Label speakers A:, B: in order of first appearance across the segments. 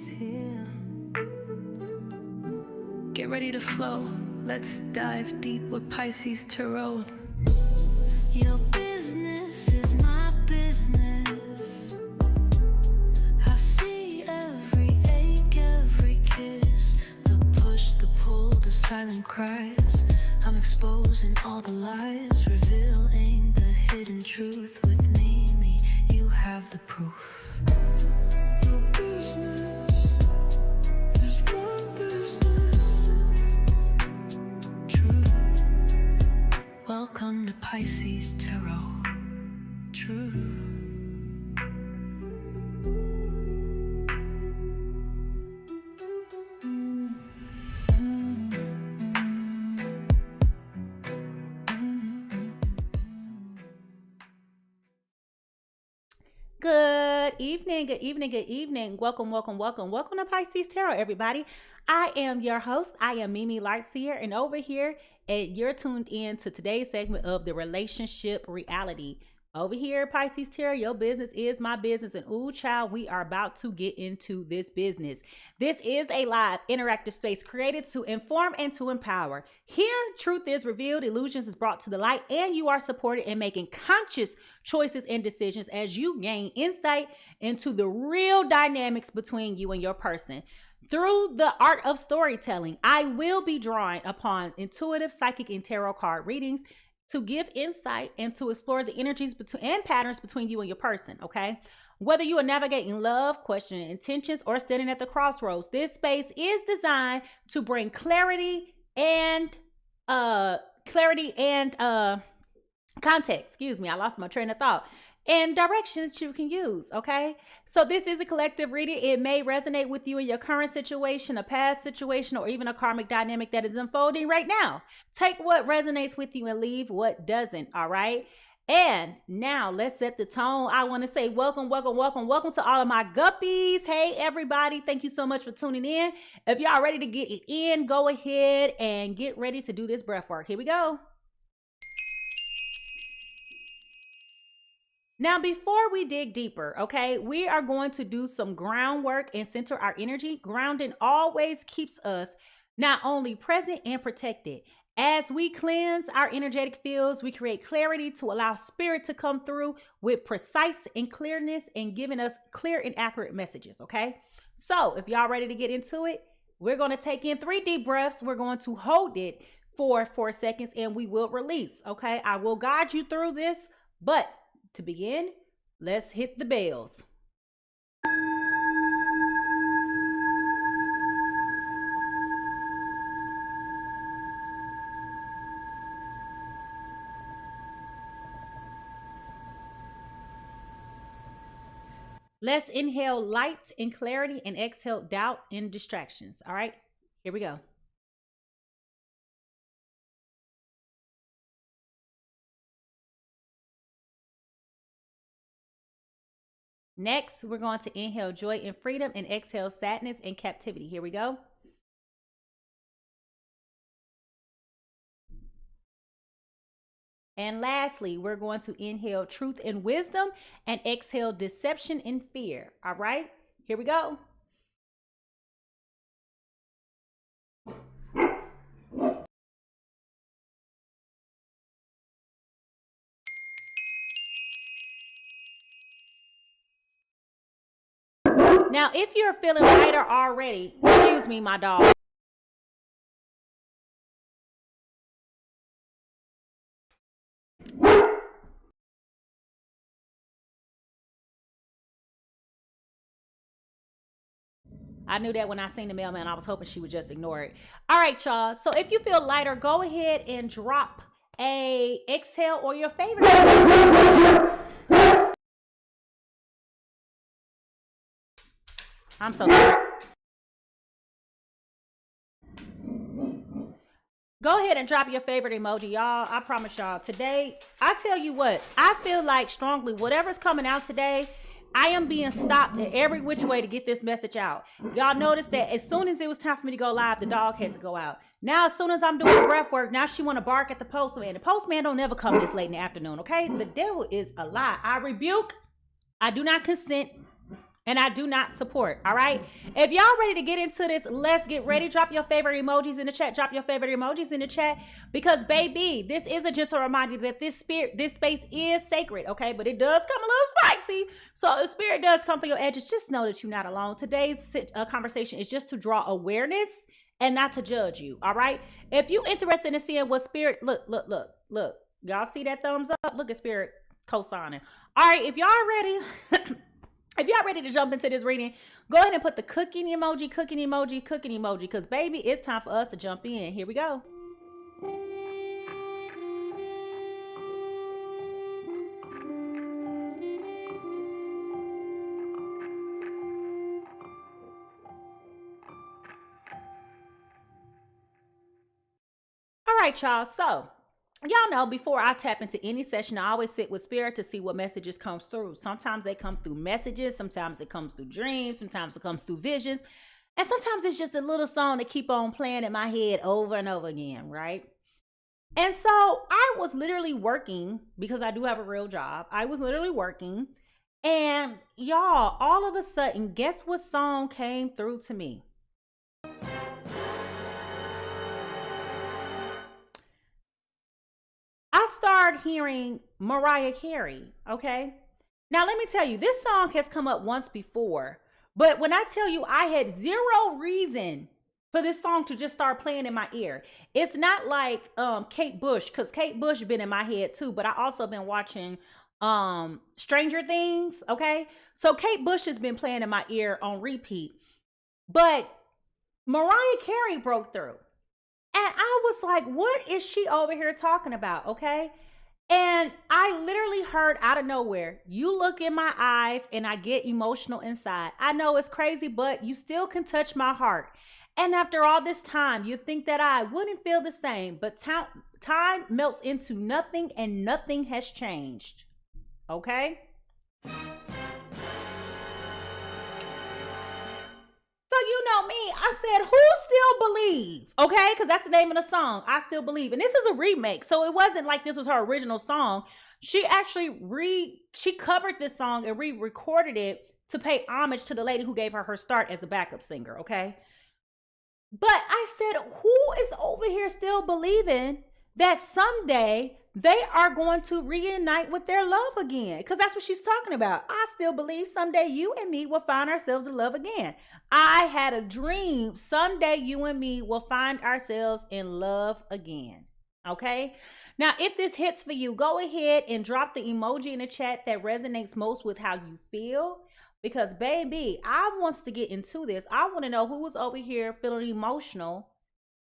A: Pisces here. Get ready to flow. Let's dive deep with Pisces Tarot. Your business is my business. I see every ache, every kiss, the push, the pull, the silent cries. I'm exposing all the lies, revealing the hidden truth. With me, you have the proof. Your business is my business. True. Welcome to Pisces Tarot. True.
B: Good evening, good evening, good evening. Welcome to Pisces Tarot, everybody. I am your host. I am Mimi Lightseer, and over here, you're tuned in to today's segment of the relationship reality. Over here, Pisces Tarot, your business is my business, and ooh, child, we are about to get into this business. This is a live, interactive space created to inform and to empower. Here, truth is revealed, illusions is brought to the light, and you are supported in making conscious choices and decisions as you gain insight into the real dynamics between you and your person. Through the art of storytelling, I will be drawing upon intuitive, psychic, and tarot card readings to give insight and to explore the energies and patterns between you and your person, okay? Whether you are navigating love, questioning intentions, or standing at the crossroads, this space is designed to bring clarity and context. Excuse me, I lost my train of thought. And direction that you can use, okay? So this is a collective reading. It may resonate with you in your current situation, a past situation, or even a karmic dynamic that is unfolding right now. Take what resonates with you and leave what doesn't, all right? And now let's set the tone. I want to say welcome to all of my guppies. Hey, everybody. Thank you so much for tuning in. If y'all ready to get it in, go ahead and get ready to do this breath work. Here we go. Now, before we dig deeper, okay, we are going to do some groundwork and center our energy. Grounding always keeps us not only present and protected. As we cleanse our energetic fields, we create clarity to allow spirit to come through with precise and clearness and giving us clear and accurate messages, okay? So if y'all ready to get into it, we're going to take in 3 deep breaths. We're going to hold it for 4 seconds and we will release, okay? I will guide you through this, but to begin, let's hit the bells. Let's inhale light and clarity and exhale doubt and distractions. All right, here we go. Next, we're going to inhale joy and freedom and exhale sadness and captivity. Here we go. And lastly, we're going to inhale truth and wisdom and exhale deception and fear. All right, here we go. Now, if you're feeling lighter already, excuse me, my dog. I knew that when I seen the mailman, I was hoping she would just ignore it. All right, y'all. So if you feel lighter, go ahead and drop a exhale or your favorite. I'm so sorry. Go ahead and drop your favorite emoji, y'all. I promise y'all today, I tell you what, I feel like strongly whatever's coming out today, I am being stopped in every which way to get this message out. Y'all notice that as soon as it was time for me to go live, the dog had to go out. Now, as soon as I'm doing the breath work, now she want to bark at the postman. The postman don't never come this late in the afternoon, okay? The devil is a lie. I rebuke. I do not consent. and I do not support. All right. If y'all ready to get into this, let's get ready. Drop your favorite emojis in the chat. Drop your favorite emojis in the chat, because baby, this is a gentle reminder that this space is sacred. Okay. But it does come a little spicy. So if spirit does come for your edges, just know that you're not alone. Today's conversation is just to draw awareness and not to judge you. All right. If you interested in seeing what spirit, look. Y'all see that thumbs up? Look at spirit co-signing. All right. If y'all ready. If y'all ready to jump into this reading, go ahead and put the cooking emoji, because baby, it's time for us to jump in. Here we go. All right, y'all. So y'all know, before I tap into any session, I always sit with spirit to see what messages comes through. Sometimes they come through messages, sometimes it comes through dreams, sometimes it comes through visions, and sometimes it's just a little song that keep on playing in my head over and over again, right? And so I was literally working, because I do have a real job. I was literally working, and y'all, all of a sudden, guess what song came through to me? I started hearing Mariah Carey, okay? Now, let me tell you, this song has come up once before, but when I tell you I had zero reason for this song to just start playing in my ear, it's not like Kate Bush, because Kate Bush been in my head too, but I also been watching Stranger Things, okay? So Kate Bush has been playing in my ear on repeat, but Mariah Carey broke through. And I was like, what is she over here talking about? Okay. And I literally heard out of nowhere, you look in my eyes and I get emotional inside. I know it's crazy, but you still can touch my heart. And after all this time, you think that I wouldn't feel the same, but time melts into nothing and nothing has changed. Okay. So you know me, I said, who still believe? Okay, because that's the name of the song. I still believe. And this is a remake. So it wasn't like this was her original song. She actually she covered this song and re-recorded it to pay homage to the lady who gave her start as a backup singer, okay? But I said, who is over here still believing that someday they are going to reunite with their love again? Because that's what she's talking about. I still believe someday you and me will find ourselves in love again. I had a dream someday you and me will find ourselves in love again. Okay. Now, if this hits for you, go ahead and drop the emoji in the chat that resonates most with how you feel. Because baby, I wants to get into this. I want to know who is over here feeling emotional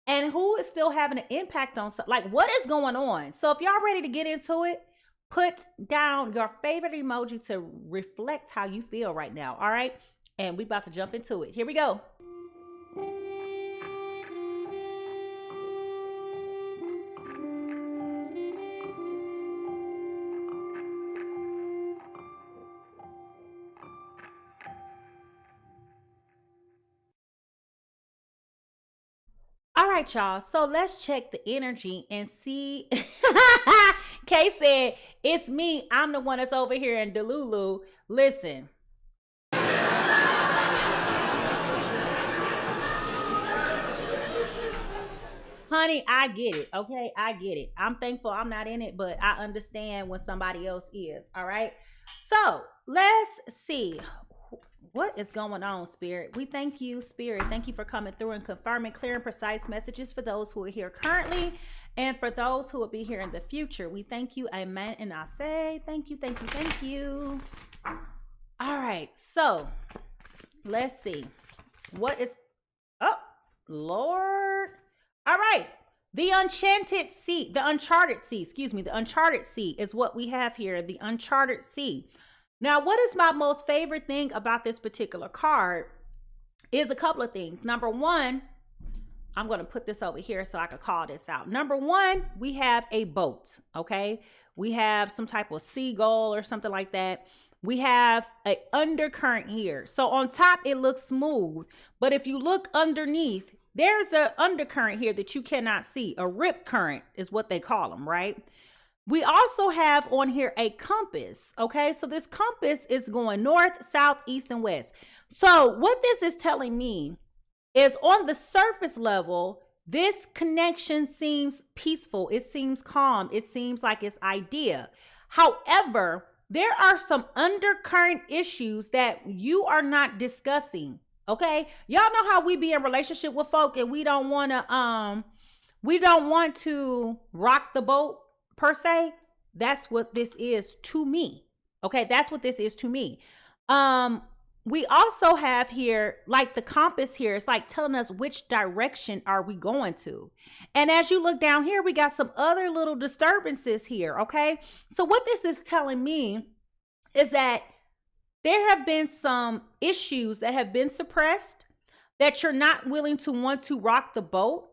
B: and who is still having an impact on something. Like, what is going on? So if y'all ready to get into it, put down your favorite emoji to reflect how you feel right now. All right. And we about to jump into it. Here we go. All right, y'all. So let's check the energy and see. Kay said, it's me. I'm the one that's over here in Delulu. Listen. Honey, I get it. Okay, I get it. I'm thankful I'm not in it, but I understand when somebody else is. All right. So let's see. What is going on, Spirit? We thank you, Spirit. Thank you for coming through and confirming clear and precise messages for those who are here currently and for those who will be here in the future. We thank you. Amen. And I say thank you, thank you, thank you. All right. So let's see. What is... Oh, Lord. All right. The Uncharted Sea is what we have here. The Uncharted Sea. Now, what is my most favorite thing about this particular card is a couple of things. Number one, I'm going to put this over here so I can call this out. Number one, we have a boat, okay? We have some type of seagull or something like that. We have an undercurrent here. So on top, it looks smooth. But if you look underneath, there's an undercurrent here that you cannot see. A rip current is what they call them, right? We also have on here a compass, okay? So this compass is going north, south, east, and west. So what this is telling me is on the surface level, this connection seems peaceful. It seems calm. It seems like it's ideal. However, there are some undercurrent issues that you are not discussing, okay? Y'all know how we be in relationship with folk and we don't want to rock the boat per se. That's what this is to me. Okay, that's what this is to me. We also have here, like the compass here, it's like telling us which direction are we going to. And as you look down here, we got some other little disturbances here, okay? So what this is telling me is that there have been some issues that have been suppressed, that you're not willing to want to rock the boat.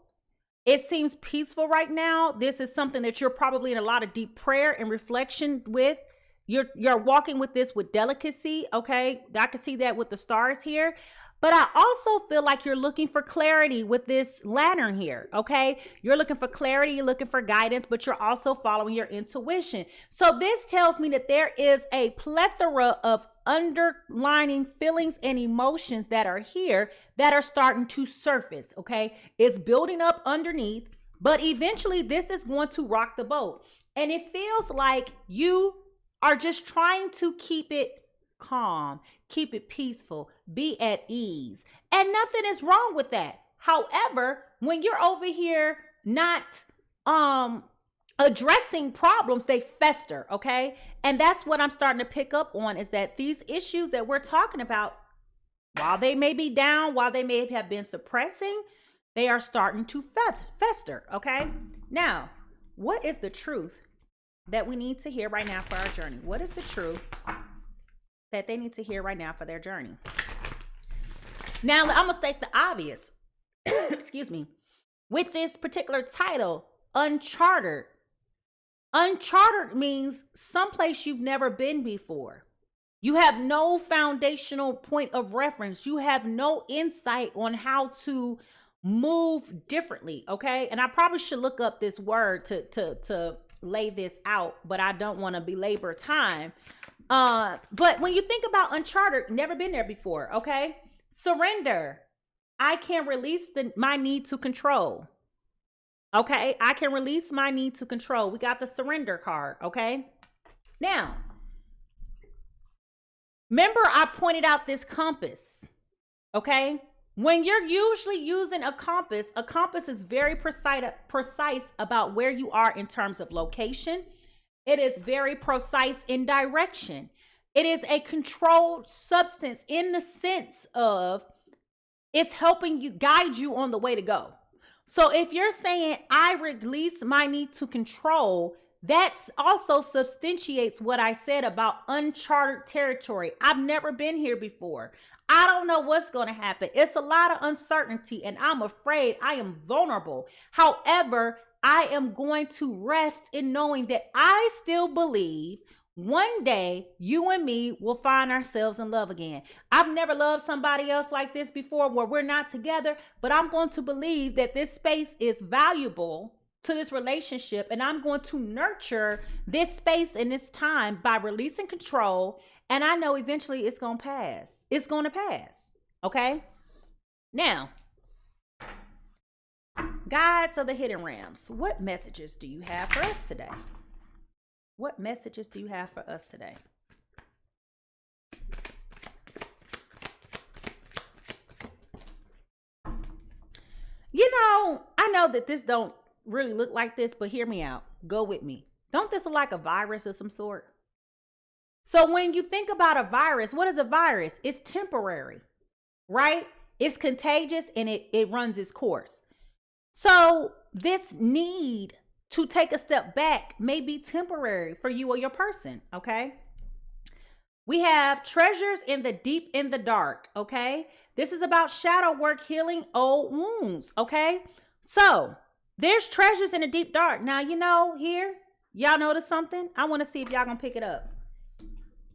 B: It seems peaceful right now. This is something that you're probably in a lot of deep prayer and reflection with. You're walking with this with delicacy, okay? I can see that with the stars here. But I also feel like you're looking for clarity with this lantern here, okay? You're looking for clarity, you're looking for guidance, but you're also following your intuition. So this tells me that there is a plethora of underlining feelings and emotions that are here that are starting to surface, okay? It's building up underneath, but eventually this is going to rock the boat. And it feels like you are just trying to keep it calm, keep it peaceful, be at ease. And nothing is wrong with that. However, when you're over here not addressing problems, they fester, okay? And that's what I'm starting to pick up on, is that these issues that we're talking about, while they may be down, while they may have been suppressing, they are starting to fester, okay? Now, what is the truth that we need to hear right now for our journey? What is the truth that they need to hear right now for their journey? Now, I'm gonna state the obvious. Excuse me. With this particular title, uncharted. Uncharted means someplace you've never been before. You have no foundational point of reference. You have no insight on how to move differently, okay? And I probably should look up this word to lay this out, but I don't want to belabor time. But when you think about uncharted, never been there before, okay? Surrender. I can release my need to control. Okay, I can release my need to control. We got the surrender card, okay? Now, remember I pointed out this compass, okay? When you're usually using a compass is very precise about where you are in terms of location. It is very precise in direction. It is a controlled substance in the sense of it's helping you, guide you on the way to go. So if you're saying, I release my need to control, that also substantiates what I said about uncharted territory. I've never been here before. I don't know what's going to happen. It's a lot of uncertainty and I'm afraid, I am vulnerable. However, I am going to rest in knowing that I still believe one day you and me will find ourselves in love again. I've never loved somebody else like this before where we're not together, but I'm going to believe that this space is valuable to this relationship, and I'm going to nurture this space and this time by releasing control. And I know eventually it's going to pass. It's going to pass. Okay. Now, guides of the hidden realms, what messages do you have for us today? What messages do you have for us today? You know, I know that this don't really look like this, but hear me out. Go with me. Don't this look like a virus of some sort? So when you think about a virus, what is a virus? It's temporary, right? It's contagious and it runs its course. So this need to take a step back may be temporary for you or your person, okay? We have treasures in the deep, in the dark, okay? This is about shadow work, healing old wounds, okay? So there's treasures in the deep dark. Now, you know, here, y'all notice something? I want to see if y'all gonna pick it up.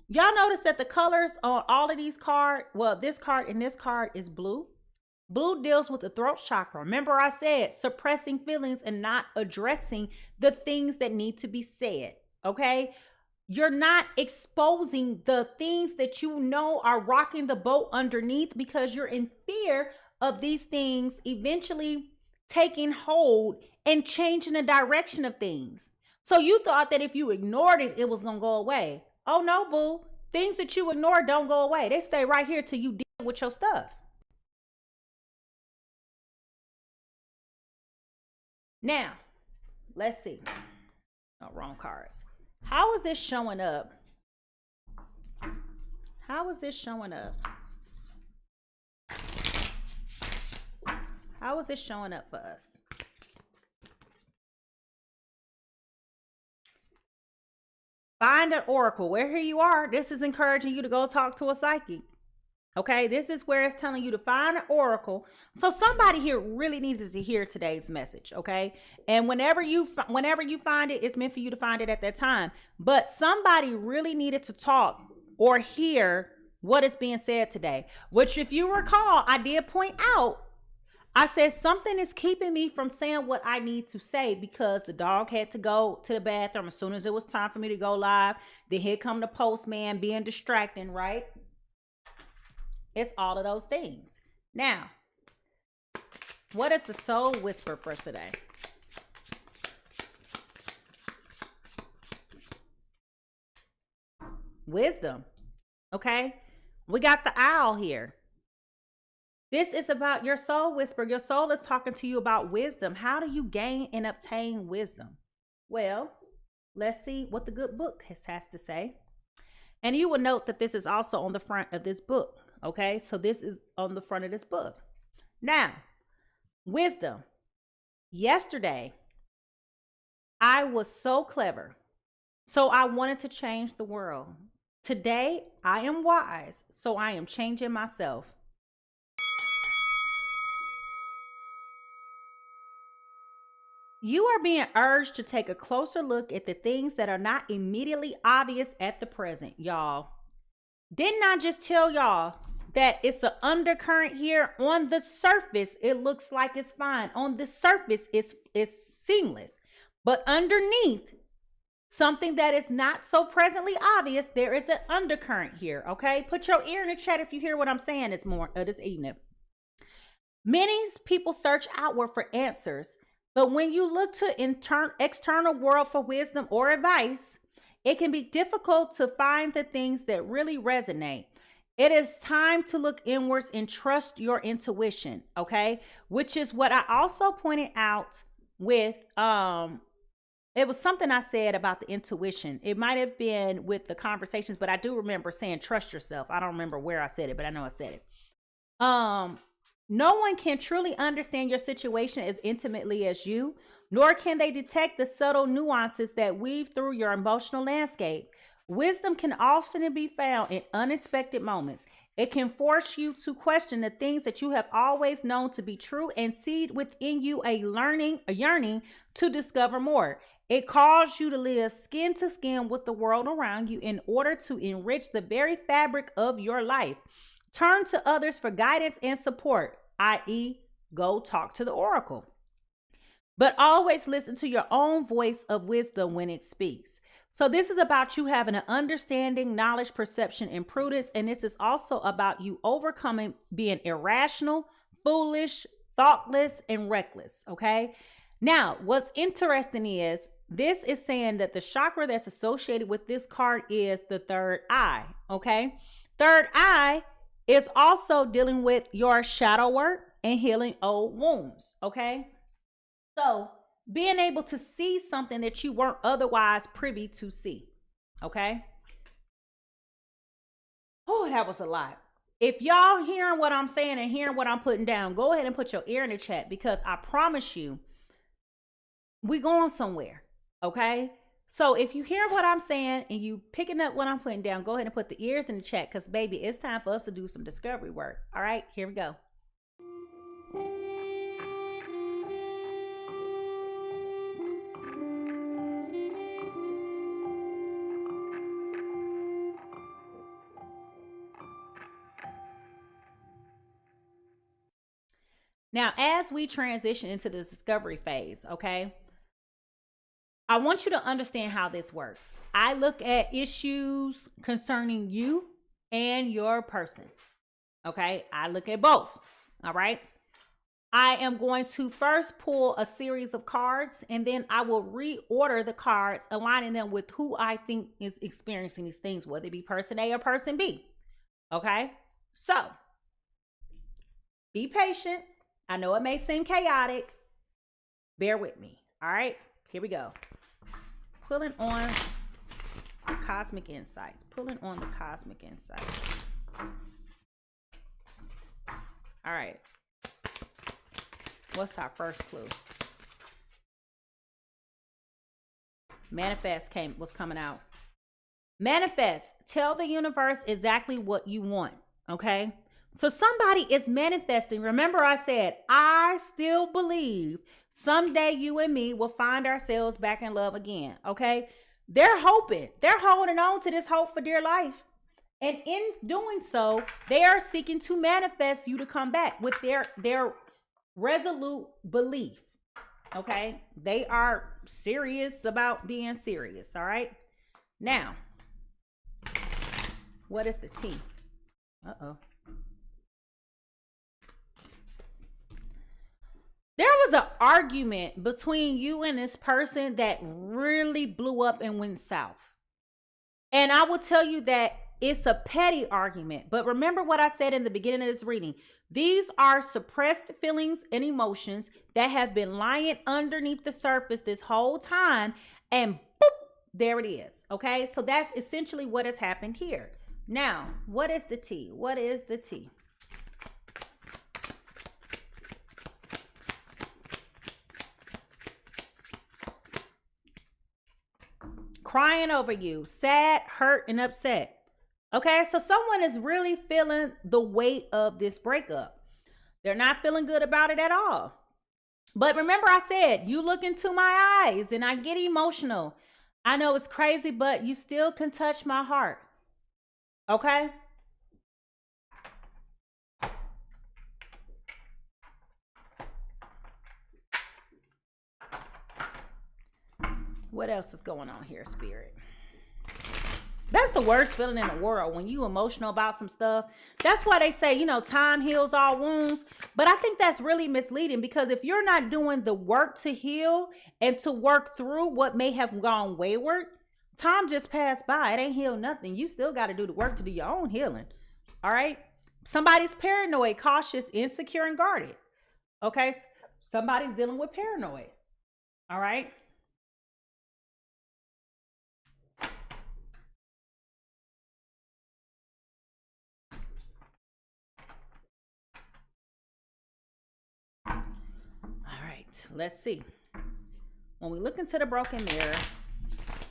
B: Y'all notice that the colors on all of these cards, well, this card and this card is blue. Blue deals with the throat chakra. Remember I said suppressing feelings and not addressing the things that need to be said, okay? You're not exposing the things that you know are rocking the boat underneath because you're in fear of these things eventually taking hold and changing the direction of things. So you thought that if you ignored it, it was going to go away. Oh no, boo. Things that you ignore don't go away. They stay right here till you deal with your stuff. Now, let's see. Oh, wrong cards. How is this showing up? How is this showing up? How is this showing up for us? Find an oracle. Where here you are, this is encouraging you to go talk to a psychic. Okay, this is where it's telling you to find an oracle. So somebody here really needed to hear today's message, okay? And whenever you find it, it's meant for you to find it at that time. But somebody really needed to talk or hear what is being said today. Which, if you recall, I did point out. I said something is keeping me from saying what I need to say because the dog had to go to the bathroom as soon as it was time for me to go live. Then here come the postman being distracting, right? It's all of those things. Now, what is the soul whisper for today? Wisdom. Okay? We got the owl here. This is about your soul whisper. Your soul is talking to you about wisdom. How do you gain and obtain wisdom? Well, let's see what the good book has to say. And you will note that this is also on the front of this book. Okay, so this is on the front of this book. Now, wisdom. Yesterday, I was so clever, so I wanted to change the world. Today, I am wise, so I am changing myself. You are being urged to take a closer look at the things that are not immediately obvious at the present, y'all. Didn't I just tell y'all that it's an undercurrent here? On the surface, it looks like it's fine. On the surface, it's seamless. But underneath, something that is not so presently obvious, there is an undercurrent here, okay? Put your ear in the chat if you hear what I'm saying this evening. Many people search outward for answers, but when you look to external world for wisdom or advice, it can be difficult to find the things that really resonate. It is time to look inwards and trust your intuition, okay? Which is what I also pointed out with, it was something I said about the intuition. It might have been with the conversations, but I do remember saying trust yourself. I don't remember where I said it, but I know I said it. No one can truly understand your situation as intimately as you, nor can they detect the subtle nuances that weave through your emotional landscape. Wisdom can often be found in unexpected moments. It can force you to question the things that you have always known to be true and seed within you a yearning to discover more. It calls you to live skin to skin with the world around you in order to enrich the very fabric of your life. Turn to others for guidance and support, i.e., go talk to the oracle. But always listen to your own voice of wisdom when it speaks. So this is about you having an understanding, knowledge, perception, and prudence. And this is also about you overcoming being irrational, foolish, thoughtless, and reckless. Okay. Now, what's interesting is this is saying that the chakra that's associated with this card is the third eye. Okay. Third eye is also dealing with your shadow work and healing old wounds. Okay. So being able to see something that you weren't otherwise privy to see. Okay. Oh, that was a lot. If y'all hearing what I'm saying and hearing what I'm putting down, go ahead and put your ear in the chat, because I promise you, we going somewhere. Okay. So if you hear what I'm saying and you picking up what I'm putting down, go ahead and put the ears in the chat, because baby, it's time for us to do some discovery work. All right, here we go. Now, as we transition into the discovery phase, okay, I want you to understand how this works. I look at issues concerning you and your person. Okay, I look at both. All right. I am going to first pull a series of cards, and then I will reorder the cards, aligning them with who I think is experiencing these things, whether it be person A or person B. Okay, so be patient. I know it may seem chaotic. Bear with me. All right, here we go. Pulling on the cosmic insights. Pulling on the cosmic insights. All right. What's our first clue? Manifest was coming out. Manifest. Tell the universe exactly what you want. Okay. So somebody is manifesting. Remember I said, I still believe someday you and me will find ourselves back in love again. Okay. They're hoping. They're holding on to this hope for dear life. And in doing so, they are seeking to manifest you to come back with their resolute belief. Okay, they are serious about being serious. All right, now what is the T? There was an argument between you and this person that really blew up and went south, and I will tell you that it's a petty argument. But remember what I said in the beginning of this reading. These are suppressed feelings and emotions that have been lying underneath the surface this whole time. And boop, there it is. Okay, so that's essentially what has happened here. Now, what is the T? What is the T? Crying over you, sad, hurt, and upset. Okay, so someone is really feeling the weight of this breakup. They're not feeling good about it at all. But remember I said, you look into my eyes and I get emotional. I know it's crazy, but you still can touch my heart. Okay? What else is going on here, Spirit? That's the worst feeling in the world, when you emotional about some stuff. That's why they say, time heals all wounds. But I think that's really misleading, because if you're not doing the work to heal and to work through what may have gone wayward, time just passed by. It ain't healed nothing. You still got to do the work to do your own healing. All right. Somebody's paranoid, cautious, insecure, and guarded. Okay. Somebody's dealing with paranoid. All right. Let's see. When we look into the broken mirror,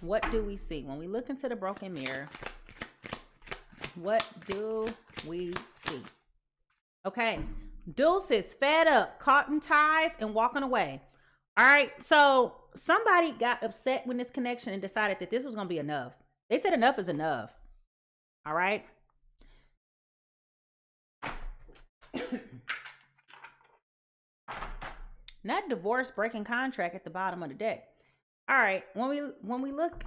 B: what do we see? When we look into the broken mirror, what do we see? Okay. Deuces, fed up, caught in ties, and walking away. All right. So somebody got upset with this connection and decided that this was going to be enough. They said enough is enough. All right. Not divorce, breaking contract at the bottom of the deck. All right, when we look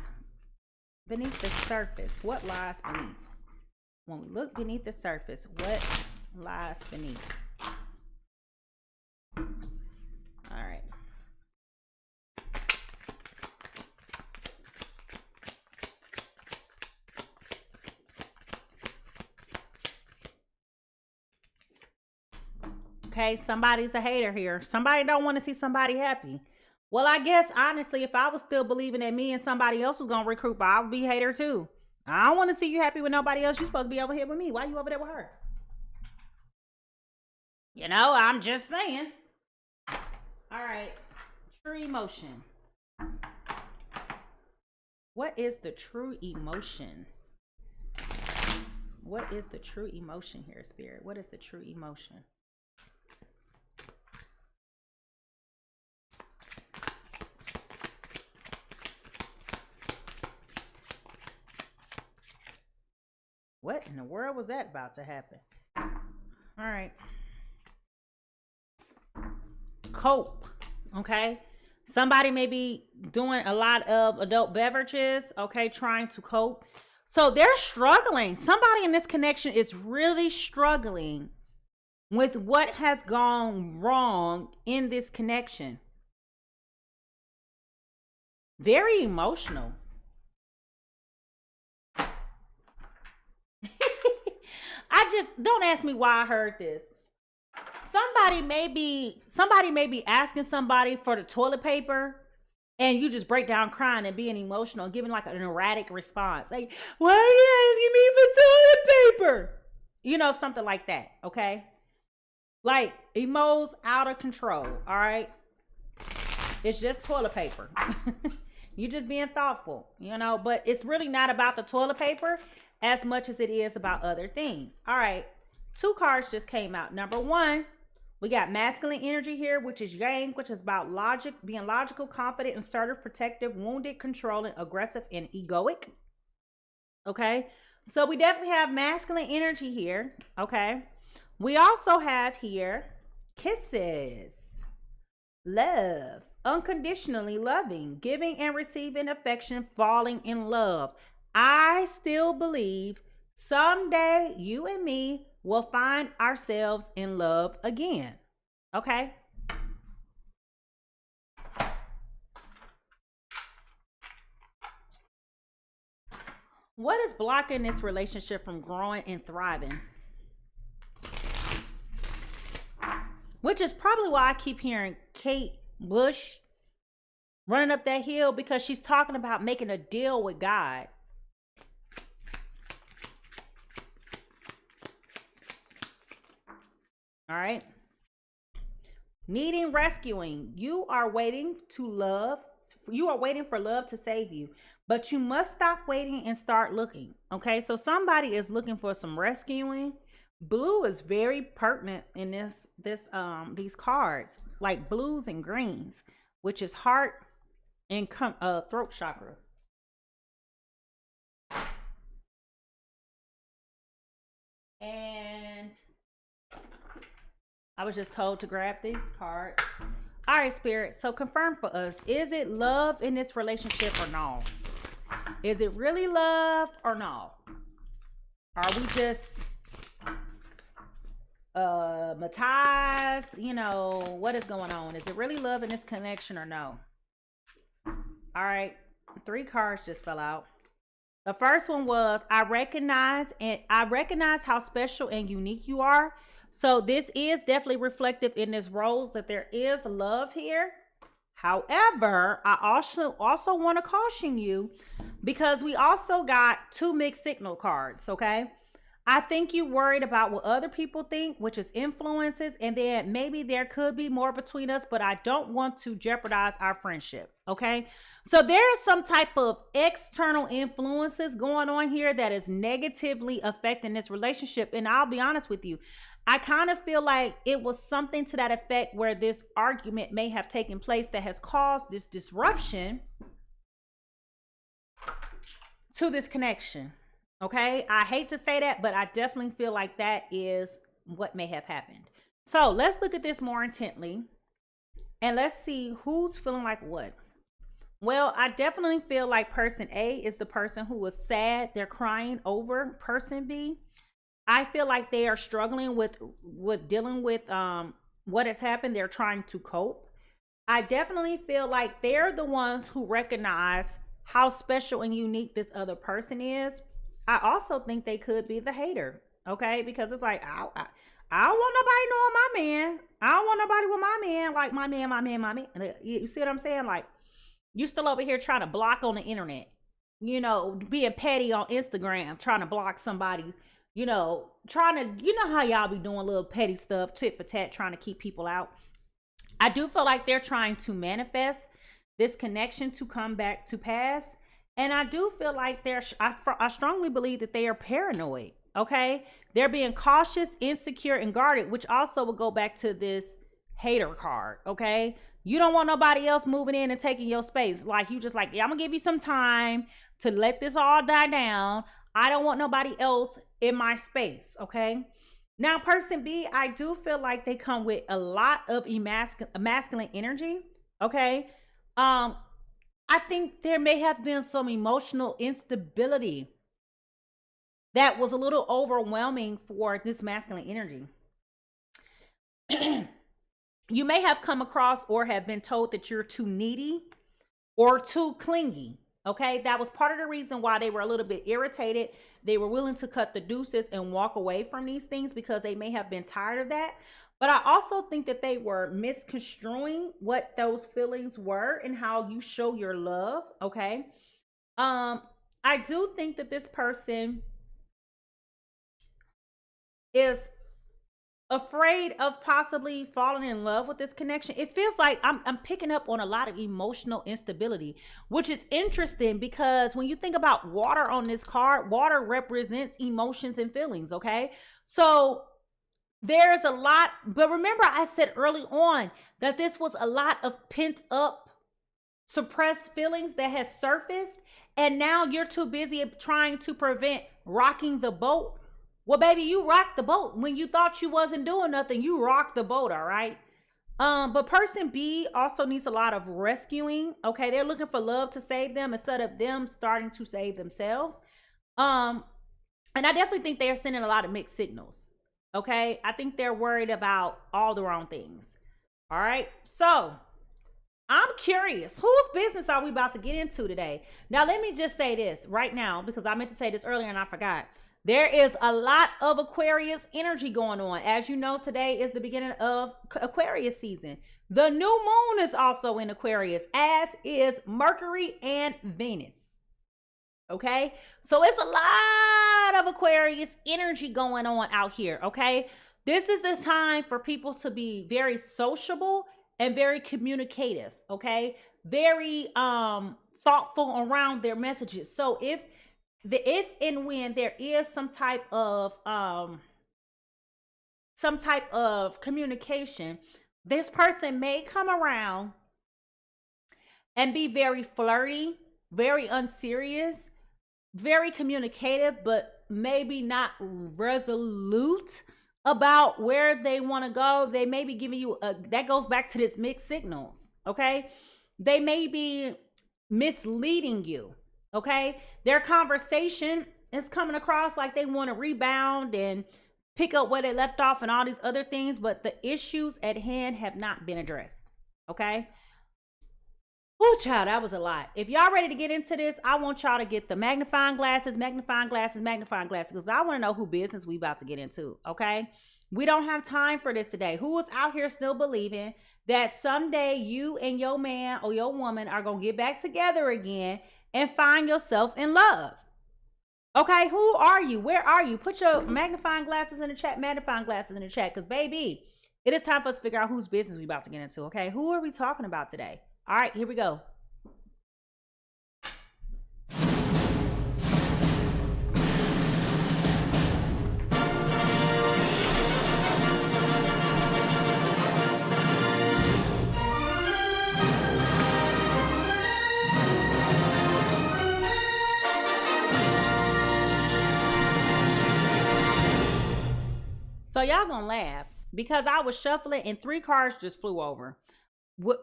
B: beneath the surface, what lies beneath? When we look beneath the surface, what lies beneath? All right. Okay, somebody's a hater here. Somebody don't want to see somebody happy. Well, I guess, honestly, if I was still believing that me and somebody else was going to recruit, I would be a hater too. I don't want to see you happy with nobody else. You're supposed to be over here with me. Why you over there with her? I'm just saying. All right. True emotion. What is the true emotion? What is the true emotion here, Spirit? What is the true emotion? What in the world was that about to happen? All right. cope, okay? Somebody may be doing a lot of adult beverages, okay, trying to cope. So they're struggling. Somebody in this connection is really struggling with what has gone wrong in this connection. Very emotional. Don't ask me why I heard this. Somebody may be asking somebody for the toilet paper, and you just break down crying and being emotional and giving like an erratic response. Like, why are you asking me for toilet paper? You know, something like that, okay? Like, emo's out of control, all right? It's just toilet paper. You just being thoughtful, you know, but it's really not about the toilet paper as much as it is about other things. All right, 2 cards just came out. Number 1, we got masculine energy here, which is yang, which is about logic, being logical, confident, assertive, protective, wounded, controlling, aggressive, and egoic. Okay, so we definitely have masculine energy here. Okay, we also have here kisses, love, unconditionally loving, giving and receiving affection, falling in love. I still believe someday you and me will find ourselves in love again. Okay? What is blocking this relationship from growing and thriving? Which is probably why I keep hearing Kate Bush running up that hill, because she's talking about making a deal with God. All right. Needing rescuing. You are waiting to love. You are waiting for love to save you, but you must stop waiting and start looking. Okay. So somebody is looking for some rescuing. Blue is very pertinent in these cards, like blues and greens, which is heart and throat chakra. And I was just told to grab these cards. All right, Spirit. So confirm for us, is it love in this relationship or no? Is it really love or no? Are we just matized? You know, what is going on? Is it really love in this connection or no? All right, 3 cards just fell out. The first one was, I recognize how special and unique you are. So this is definitely reflective in this rose that there is love here. However, I also want to caution you, because we also got 2 mixed signal cards, okay? I think you worried about what other people think, which is influences, and then maybe there could be more between us, but I don't want to jeopardize our friendship, okay? So there is some type of external influences going on here that is negatively affecting this relationship. And I'll be honest with you, I kind of feel like it was something to that effect where this argument may have taken place that has caused this disruption to this connection. Okay, I hate to say that, but I definitely feel like that is what may have happened. So let's look at this more intently and let's see who's feeling like what. Well, I definitely feel like person A is the person who was sad. They're crying over person B. I feel like they are struggling with dealing with what has happened. They're trying to cope. I definitely feel like they're the ones who recognize how special and unique this other person is. I also think they could be the hater, okay? Because it's like, I don't want nobody knowing my man. I don't want nobody with my man, like my man. You see what I'm saying? Like, you still over here trying to block on the internet, you know, being petty on Instagram, trying to block somebody, you know, you know how y'all be doing little petty stuff, tit for tat, trying to keep people out. I do feel like they're trying to manifest this connection to come back to pass. And I do feel like I strongly believe that they are paranoid, okay? They're being cautious, insecure, and guarded, which also will go back to this hater card, okay? You don't want nobody else moving in and taking your space. Like, you just like, yeah, I'm gonna give you some time to let this all die down. I don't want nobody else in my space, okay? Now, person B, I do feel like they come with a lot of masculine energy. Okay. I think there may have been some emotional instability that was a little overwhelming for this masculine energy. You may have come across or have been told that you're too needy or too clingy. Okay, that was part of the reason why they were a little bit irritated. They were willing to cut the deuces and walk away from these things because they may have been tired of that. But I also think that they were misconstruing what those feelings were and how you show your love. Okay, I do think that this person is afraid of possibly falling in love with this connection. It feels like I'm picking up on a lot of emotional instability, which is interesting because when you think about water on this card, water represents emotions and feelings, okay? So there's a lot, but remember I said early on that this was a lot of pent up, suppressed feelings that has surfaced, and now you're too busy trying to prevent rocking the boat. Well, baby, you rocked the boat. When you thought you wasn't doing nothing, you rocked the boat, all right? But person B also needs a lot of rescuing, okay? They're looking for love to save them instead of them starting to save themselves. And I definitely think they're sending a lot of mixed signals, okay? I think they're worried about all the wrong things, all right? So I'm curious, whose business are we about to get into today? Now, let me just say this right now, because I meant to say this earlier and I forgot. There is a lot of Aquarius energy going on. As you know, today is the beginning of Aquarius season. The new moon is also in Aquarius, as is Mercury and Venus. Okay? So it's a lot of Aquarius energy going on out here, okay? This is the time for people to be very sociable and very communicative, okay? Very thoughtful around their messages. So if and when there is some type of communication, this person may come around and be very flirty, very unserious, very communicative, but maybe not resolute about where they want to go. They may be giving you that goes back to this mixed signals, okay? They may be misleading you. Okay, their conversation is coming across like they want to rebound and pick up where they left off and all these other things, but the issues at hand have not been addressed. Okay. Oh, child, that was a lot. If y'all ready to get into this, I want y'all to get the magnifying glasses, because I want to know who business we about to get into. Okay. We don't have time for this today. Who is out here still believing that someday you and your man or your woman are going to get back together again and find yourself in love? Okay, who are you? Where are you? Put your magnifying glasses in the chat, because baby, it is time for us to figure out whose business we about to get into, okay? Who are we talking about today? All right, here we go. So y'all gonna laugh because I was shuffling and 3 cards just flew over.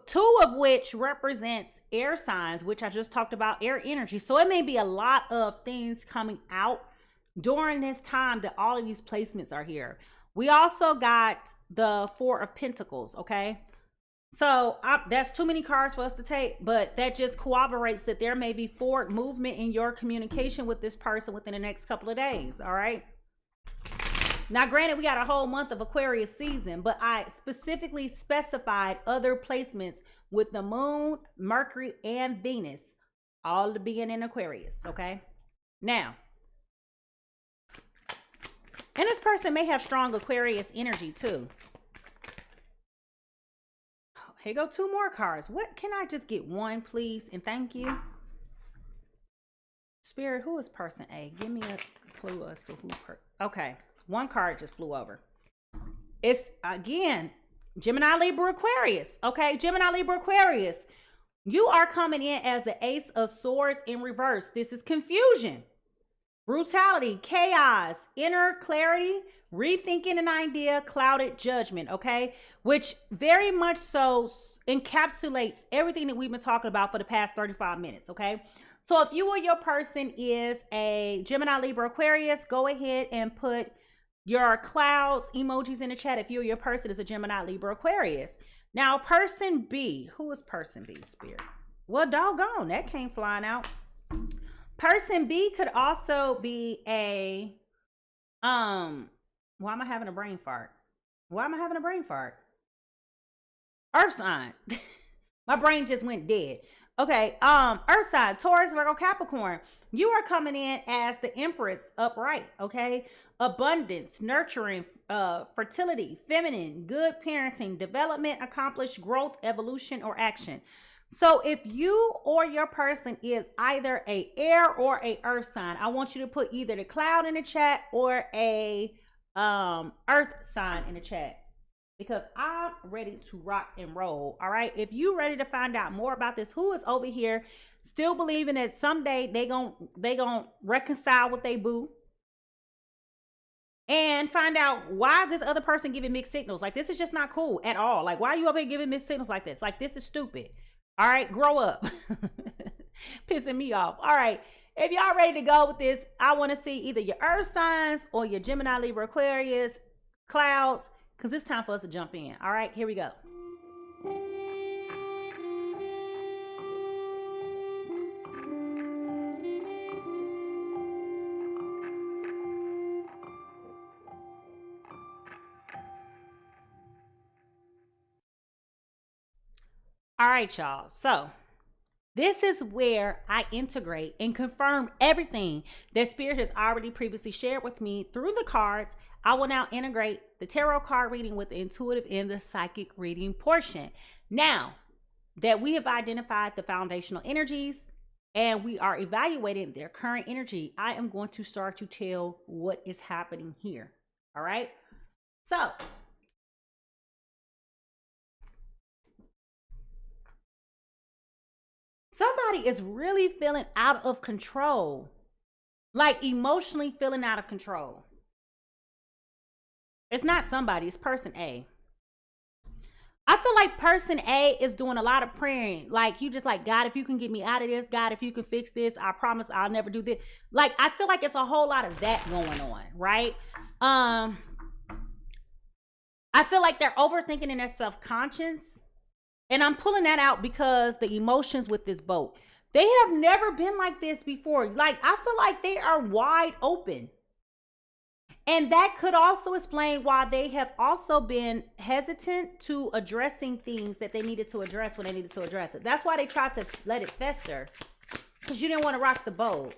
B: 2 of which represents air signs, which I just talked about, air energy. So it may be a lot of things coming out during this time that all of these placements are here. We also got the 4 of Pentacles, okay? So that's too many cards for us to take, but that just corroborates that there may be forward movement in your communication with this person within the next couple of days, all right? Now, granted, we got a whole month of Aquarius season, but I specifically specified other placements with the moon, Mercury, and Venus, all to be in Aquarius, okay? Now, and this person may have strong Aquarius energy too. Here go 2 more cards. What, can I just get 1, please? And thank you. Spirit, who is person A? Give me a clue as to who okay. 1 card just flew over. It's, again, Gemini, Libra, Aquarius. Okay, Gemini, Libra, Aquarius. You are coming in as the Ace of Swords in reverse. This is confusion, brutality, chaos, inner clarity, Rethinking an idea, clouded judgment, okay? Which very much so encapsulates everything that we've been talking about for the past 35 minutes, okay? So if you or your person is a Gemini, Libra, Aquarius, go ahead and put your clouds emojis in the chat if you or your person is a Gemini, Libra, Aquarius. Now, person B, who is person B, Spirit? Well, doggone, that came flying out. Person B could also be a, why am I having a brain fart? Why am I having a brain fart? Earth sign. My brain just went dead. Okay, Earth sign, Taurus, Virgo, Capricorn. You are coming in as the Empress upright, okay? Abundance, nurturing, fertility, feminine, good parenting, development, accomplished growth, evolution, or action. So if you or your person is either a air or a earth sign, I want you to put either the cloud in the chat or a earth sign in the chat, because I'm ready to rock and roll. All right, if you ready to find out more about this, who is over here still believing that someday they gon' reconcile with they boo, and find out why is this other person giving mixed signals? Like, this is just not cool at all. Like, why are you over here giving mixed signals like this? Like, this is stupid. All right, grow up. Pissing me off. All right, if y'all ready to go with this, I want to see either your earth signs or your Gemini, Libra, Aquarius clouds, because it's time for us to jump in. All right, here we go. All right, y'all. So this is where I integrate and confirm everything that Spirit has already previously shared with me through the cards. I will now integrate the tarot card reading with the intuitive and the psychic reading portion. Now that we have identified the foundational energies and we are evaluating their current energy, I am going to start to tell what is happening here. All right. So somebody is really feeling out of control, like emotionally feeling out of control. It's not somebody, it's person A. I feel like person A is doing a lot of praying. Like, you just like, God, if you can get me out of this, God, if you can fix this, I promise I'll never do this. Like, I feel like it's a whole lot of that going on, right? I feel like they're overthinking in their self-conscious. And I'm pulling that out because the emotions with this boat, they have never been like this before. Like, I feel like they are wide open. And that could also explain why they have also been hesitant to addressing things that they needed to address when they needed to address it. That's why they tried to let it fester, because you didn't want to rock the boat.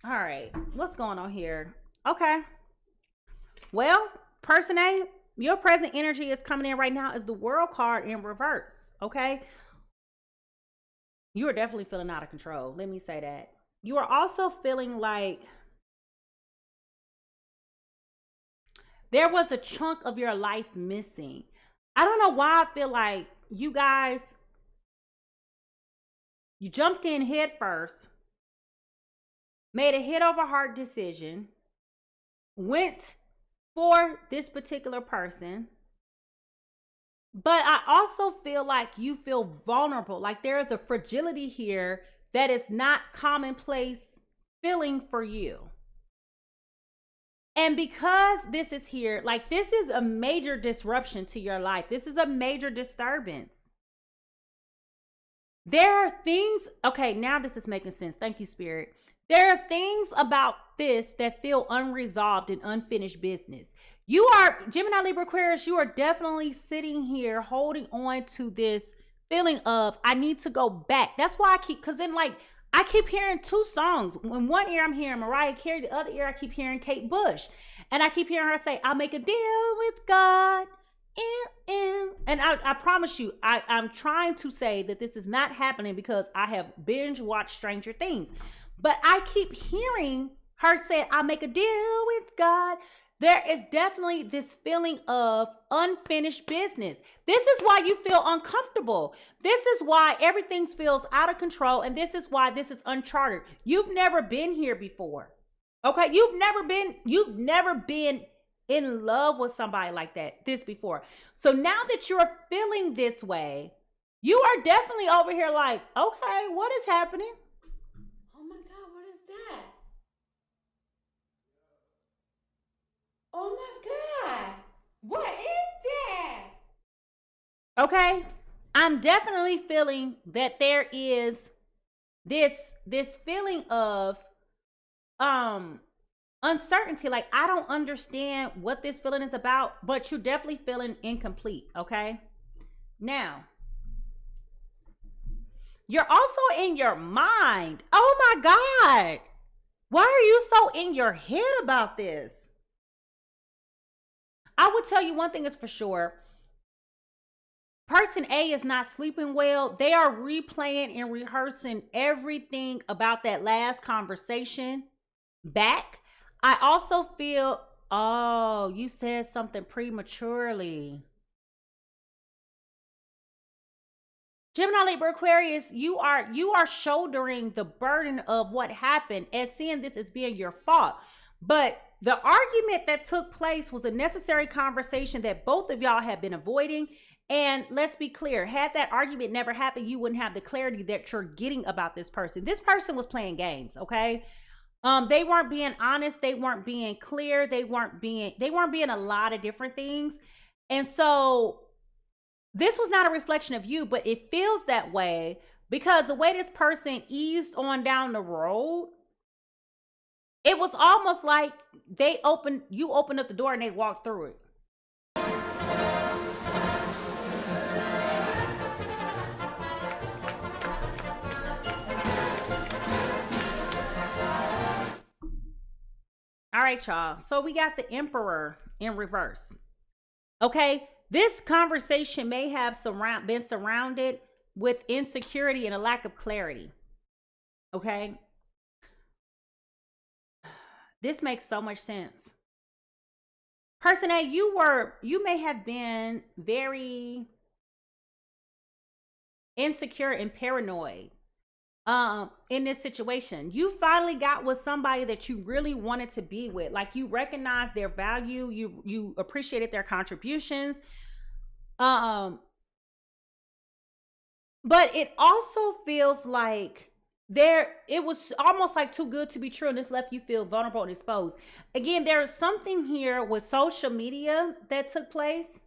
B: All right, what's going on here? Okay. Well, person A, your present energy is coming in right now as the World card in reverse, okay? You are definitely feeling out of control. Let me say that. You are also feeling like there was a chunk of your life missing. I don't know why I feel like you guys, you jumped in head first, made a head over heart decision, went for this particular person, but I also feel like you feel vulnerable. Like, there is a fragility here that is not commonplace feeling for you. And because this is here, like, this is a major disruption to your life. This is a major disturbance. There are things, okay, now this is making sense. Thank you, Spirit. There are things about this that feel unresolved and unfinished business. You are, Gemini, Libra, Aquarius, you are definitely sitting here holding on to this feeling of, I need to go back. That's why I keep, because then, like, I keep hearing two songs. In one ear, I'm hearing Mariah Carey. The other ear, I keep hearing Kate Bush. And I keep hearing her say, I'll make a deal with God. And I promise you, I'm trying to say that this is not happening because I have binge watched Stranger Things. But I keep hearing her say, I'll make a deal with God. There is definitely this feeling of unfinished business. This is why you feel uncomfortable. This is why everything feels out of control. And this is why this is uncharted. You've never been here before. Okay, you've never been in love with somebody like this before. So now that you're feeling this way, you are definitely over here like, okay, what is happening?
C: Oh my God, what is that? Oh my God, what is that?
B: Okay, I'm definitely feeling that there is this feeling of uncertainty. Like, I don't understand what this feeling is about, but you're definitely feeling incomplete. Okay, now you're also in your mind. Oh my God, why are you so in your head about this? I would tell you one thing is for sure. Person A is not sleeping well. They are replaying and rehearsing everything about that last conversation back. I also feel, oh, you said something prematurely. Gemini, Libra, Aquarius, you are shouldering the burden of what happened and seeing this as being your fault. But the argument that took place was a necessary conversation that both of y'all had been avoiding. And let's be clear, had that argument never happened, you wouldn't have the clarity that you're getting about this person. This person was playing games, okay? They weren't being honest, they weren't being clear, they weren't being a lot of different things. And so this was not a reflection of you, but it feels that way because the way this person eased on down the road, it was almost like you opened up the door and they walked through it. All right, y'all. So we got the Emperor in reverse. Okay, this conversation may have been surrounded with insecurity and a lack of clarity. Okay, this makes so much sense. Person A, you may have been very insecure and paranoid in this situation. You finally got with somebody that you really wanted to be with. Like, you recognize their value, you appreciated their contributions. But it also feels like it was almost like too good to be true, and this left you feel vulnerable and exposed. Again, there is something here with social media that took place.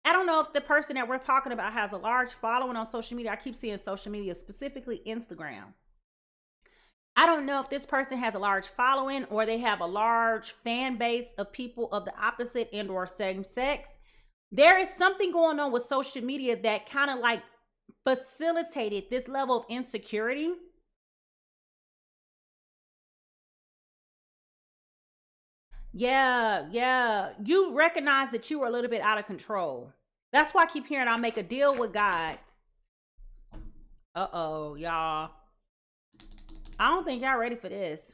B: I don't know if the person that we're talking about has a large following on social media. I keep seeing social media, specifically Instagram. I don't know if this person has a large following or they have a large fan base of people of the opposite and or same sex. There is something going on with social media that kind of like facilitated this level of insecurity. Yeah. You recognize that you were a little bit out of control. That's why I keep hearing I'll make a deal with God. Uh-oh, y'all. I don't think y'all ready for this.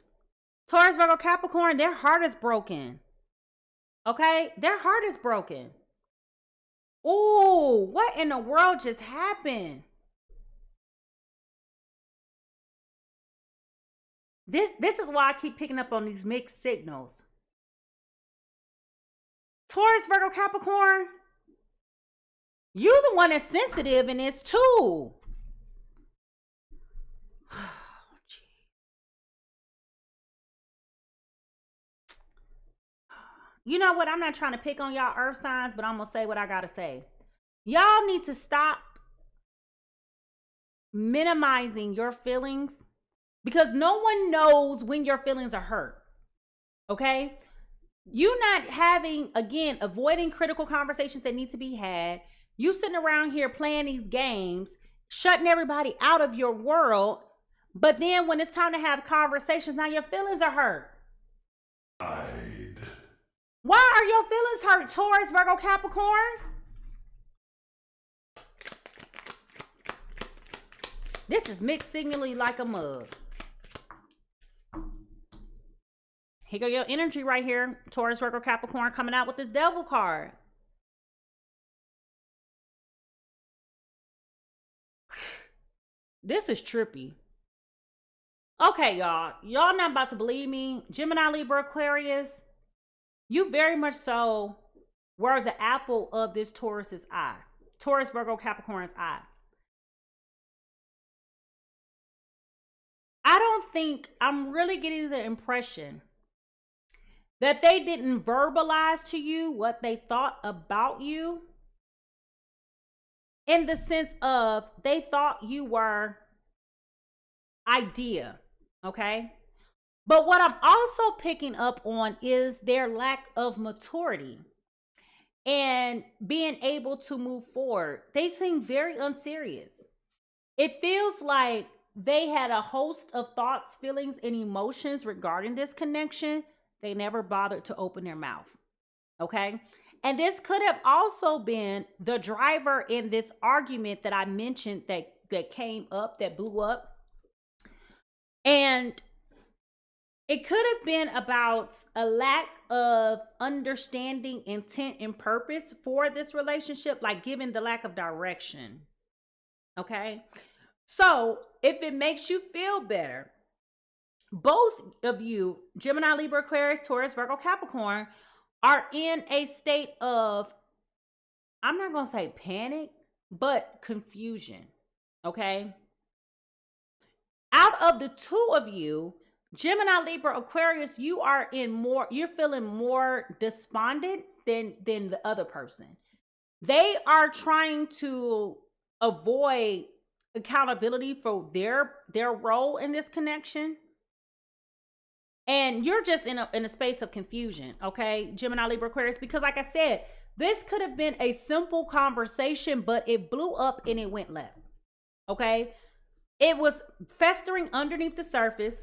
B: Taurus, Virgo, Capricorn, their heart is broken. Okay? Their heart is broken. Ooh, what in the world just happened? This is why I keep picking up on these mixed signals. Taurus, Virgo, Capricorn, you the one that's sensitive in this too. You know what? I'm not trying to pick on y'all earth signs, but I'm going to say what I got to say. Y'all need to stop minimizing your feelings because no one knows when your feelings are hurt. Okay? You not having, again, avoiding critical conversations that need to be had. You sitting around here playing these games, shutting everybody out of your world. But then when it's time to have conversations, now your feelings are hurt. Why are your feelings hurt, Taurus, Virgo, Capricorn? This is mixed signally like a mug. Here go your energy right here, Taurus, Virgo, Capricorn, coming out with this Devil card. This is trippy. Okay, y'all not about to believe me. Gemini, Libra, Aquarius, you very much so were the apple of this Taurus's eye. Taurus, Virgo, Capricorn's eye. I don't think, I'm really getting the impression that they didn't verbalize to you what they thought about you, in the sense of they thought you were idea, okay? But what I'm also picking up on is their lack of maturity and being able to move forward. They seem very unserious. It feels like they had a host of thoughts, feelings, and emotions regarding this connection. They never bothered to open their mouth, okay? And this could have also been the driver in this argument that I mentioned that came up, that blew up. And it could have been about a lack of understanding, intent, and purpose for this relationship, like given the lack of direction. Okay. So if it makes you feel better, both of you, Gemini, Libra, Aquarius, Taurus, Virgo, Capricorn, are in a state of, I'm not going to say panic, but confusion. Okay. Out of the two of you, Gemini, Libra, Aquarius, you're feeling more despondent than the other person. They are trying to avoid accountability for their role in this connection. And you're just in a space of confusion, okay, Gemini, Libra, Aquarius, because like I said, this could have been a simple conversation, but it blew up and it went left, okay? It was festering underneath the surface.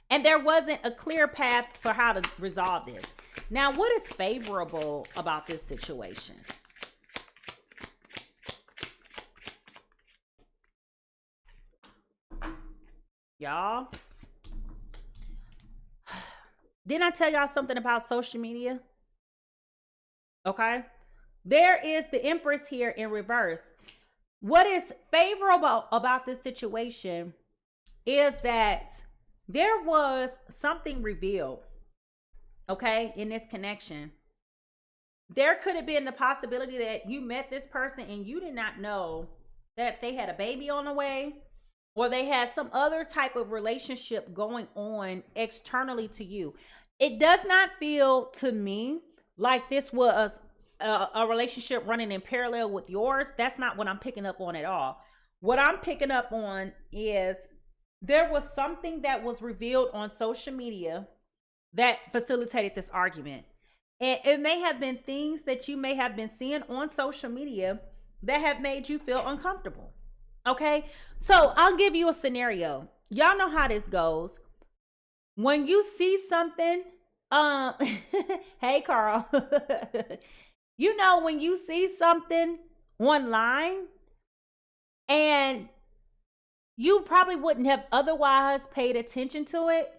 B: And there wasn't a clear path for how to resolve this. Now, what is favorable about this situation? Y'all, didn't I tell y'all something about social media? Okay. There is the Empress here in reverse. What is favorable about this situation is that there was something revealed, okay, in this connection. There could have been the possibility that you met this person and you did not know that they had a baby on the way, or they had some other type of relationship going on externally to you. It does not feel to me like this was a relationship running in parallel with yours. That's not what I'm picking up on at all. What I'm picking up on is there was something that was revealed on social media that facilitated this argument. And it may have been things that you may have been seeing on social media that have made you feel uncomfortable. Okay, so I'll give you a scenario. Y'all know how this goes. When you see something, hey Carl, you know, when you see something online and you probably wouldn't have otherwise paid attention to it,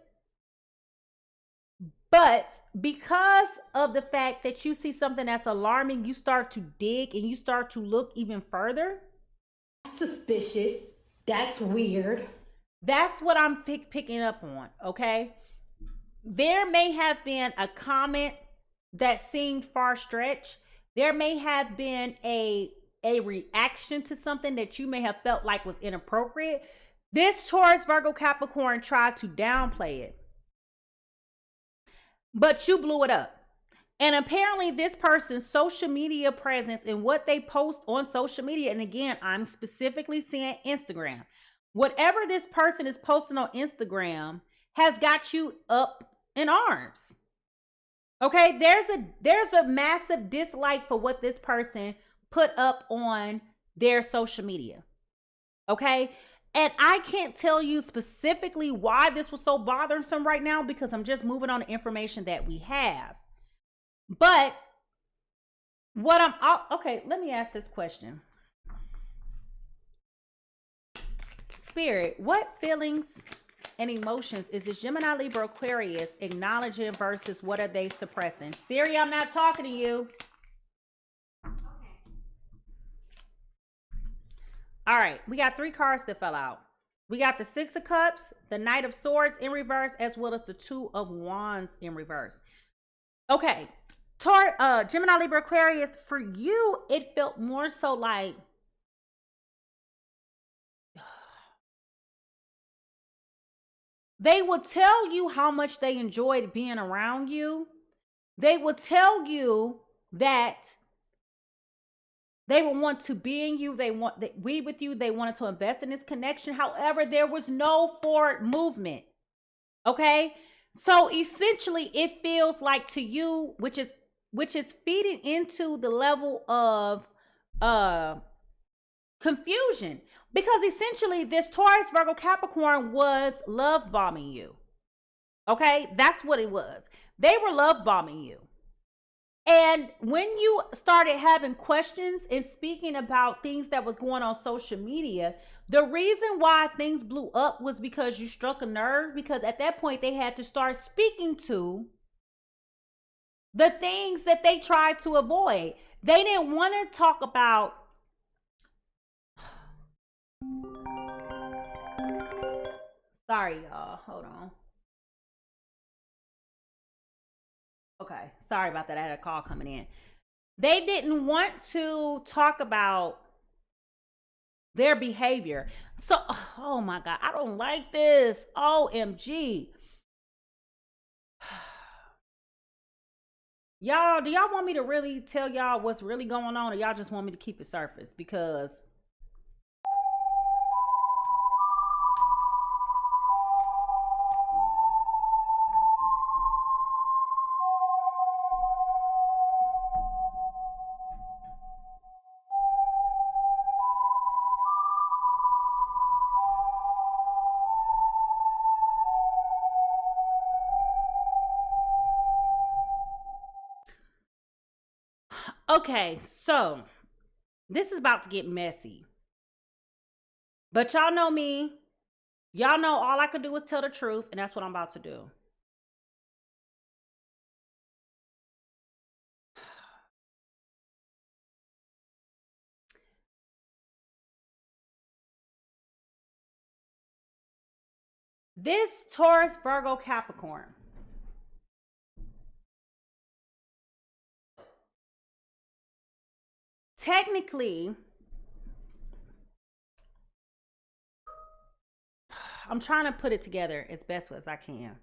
B: but because of the fact that you see something that's alarming, you start to dig and you start to look even further.
C: Suspicious. That's weird.
B: That's what I'm picking up on, okay? There may have been a comment that seemed far-stretched. There may have been a reaction to something that you may have felt like was inappropriate. This Taurus, Virgo, Capricorn tried to downplay it, but you blew it up. And apparently this person's social media presence and what they post on social media, and again, I'm specifically saying Instagram, whatever this person is posting on Instagram has got you up in arms. Okay, there's a massive dislike for what this person put up on their social media. Okay, and I can't tell you specifically why this was so bothersome right now because I'm just moving on the information that we have. But okay, let me ask this question. Spirit, what feelings and emotions is this Gemini, Libra, Aquarius acknowledging versus what are they suppressing? Siri, I'm not talking to you. Okay. All right, we got 3 cards that fell out. We got the Six of Cups, the Knight of Swords in reverse, as well as the Two of Wands in reverse. Okay, Gemini, Libra, Aquarius, for you, it felt more so like they would tell you how much they enjoyed being around you. They would tell you that they would want to be in you. They want to be with you. They wanted to invest in this connection. However, there was no forward movement. Okay. So essentially it feels like to you, which is feeding into the level of confusion, because essentially this Taurus, Virgo, Capricorn was love bombing you. Okay. That's what it was. They were love bombing you. And when you started having questions and speaking about things that was going on social media, the reason why things blew up was because you struck a nerve, because at that point they had to start speaking to the things that they tried to avoid. They didn't want to talk about sorry, y'all. Hold on. Okay, sorry about that. I had a call coming in. They didn't want to talk about their behavior. So, oh my God, I don't like this. OMG. Y'all, do y'all want me to really tell y'all what's really going on, or y'all just want me to keep it surface? Because okay, so this is about to get messy. But y'all know me. Y'all know all I could do is tell the truth, and that's what I'm about to do. This Taurus, Virgo, Capricorn. Technically, I'm trying to put it together as best as I can.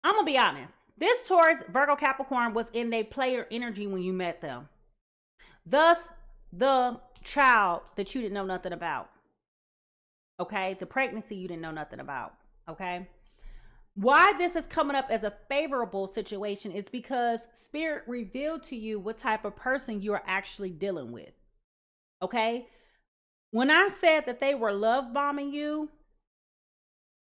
B: I'm going to be honest. This Taurus, Virgo, Capricorn was in their player energy when you met them. Thus, the child that you didn't know nothing about. Okay? The pregnancy you didn't know nothing about. Okay? Why this is coming up as a favorable situation is because Spirit revealed to you what type of person you are actually dealing with. Okay? When I said that they were love bombing you,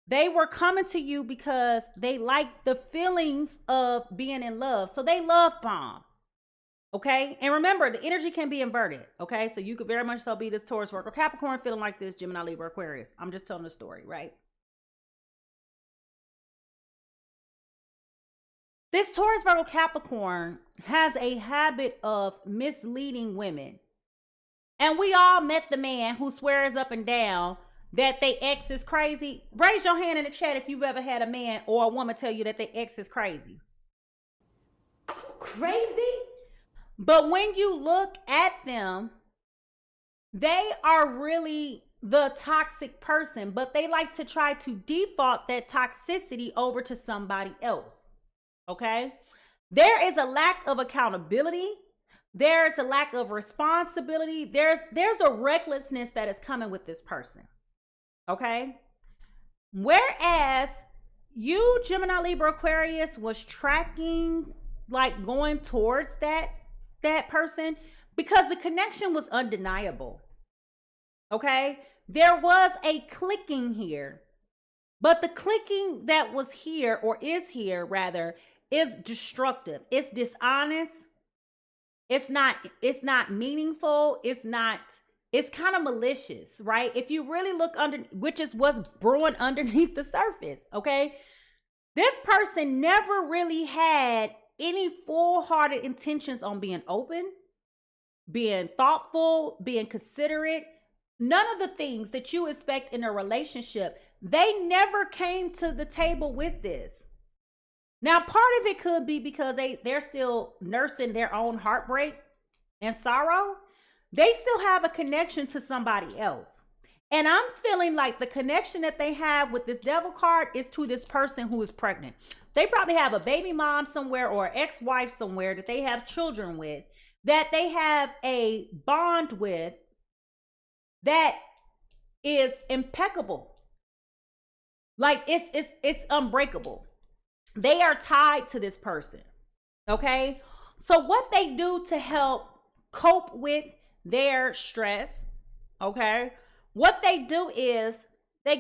B: they were coming to you because they like the feelings of being in love. So they love bomb. Okay? And remember, the energy can be inverted. Okay? So you could very much so be this Taurus, Virgo, Capricorn feeling like this Gemini, Libra, Aquarius. I'm just telling the story, right? This Taurus, Virgo, Capricorn has a habit of misleading women. And we all met the man who swears up and down that they ex is crazy. Raise your hand in the chat if you've ever had a man or a woman tell you that they ex is crazy.
C: Crazy?
B: But when you look at them, they are really the toxic person, but they like to try to default that toxicity over to somebody else. Okay? There is a lack of accountability. There's a lack of responsibility. There's a recklessness that is coming with this person. Okay? Whereas you, Gemini, Libra, Aquarius, was tracking, like going towards that person because the connection was undeniable. Okay? There was a clicking here. But the clicking that was here, or is here rather, is destructive. It's dishonest. It's not meaningful. It's kind of malicious, right? If you really look under, which is what's brewing underneath the surface, okay? This person never really had any full-hearted intentions on being open, being thoughtful, being considerate, none of the things that you expect in a relationship, they never came to the table with this. Now, part of it could be because they're still nursing their own heartbreak and sorrow. They still have a connection to somebody else. And I'm feeling like the connection that they have with this devil card is to this person who is pregnant. They probably have a baby mom somewhere or ex-wife somewhere that they have children with, that they have a bond with that is impeccable. Like it's unbreakable. They are tied to this person. Okay? So what they do to help cope with their stress, okay? What they do is they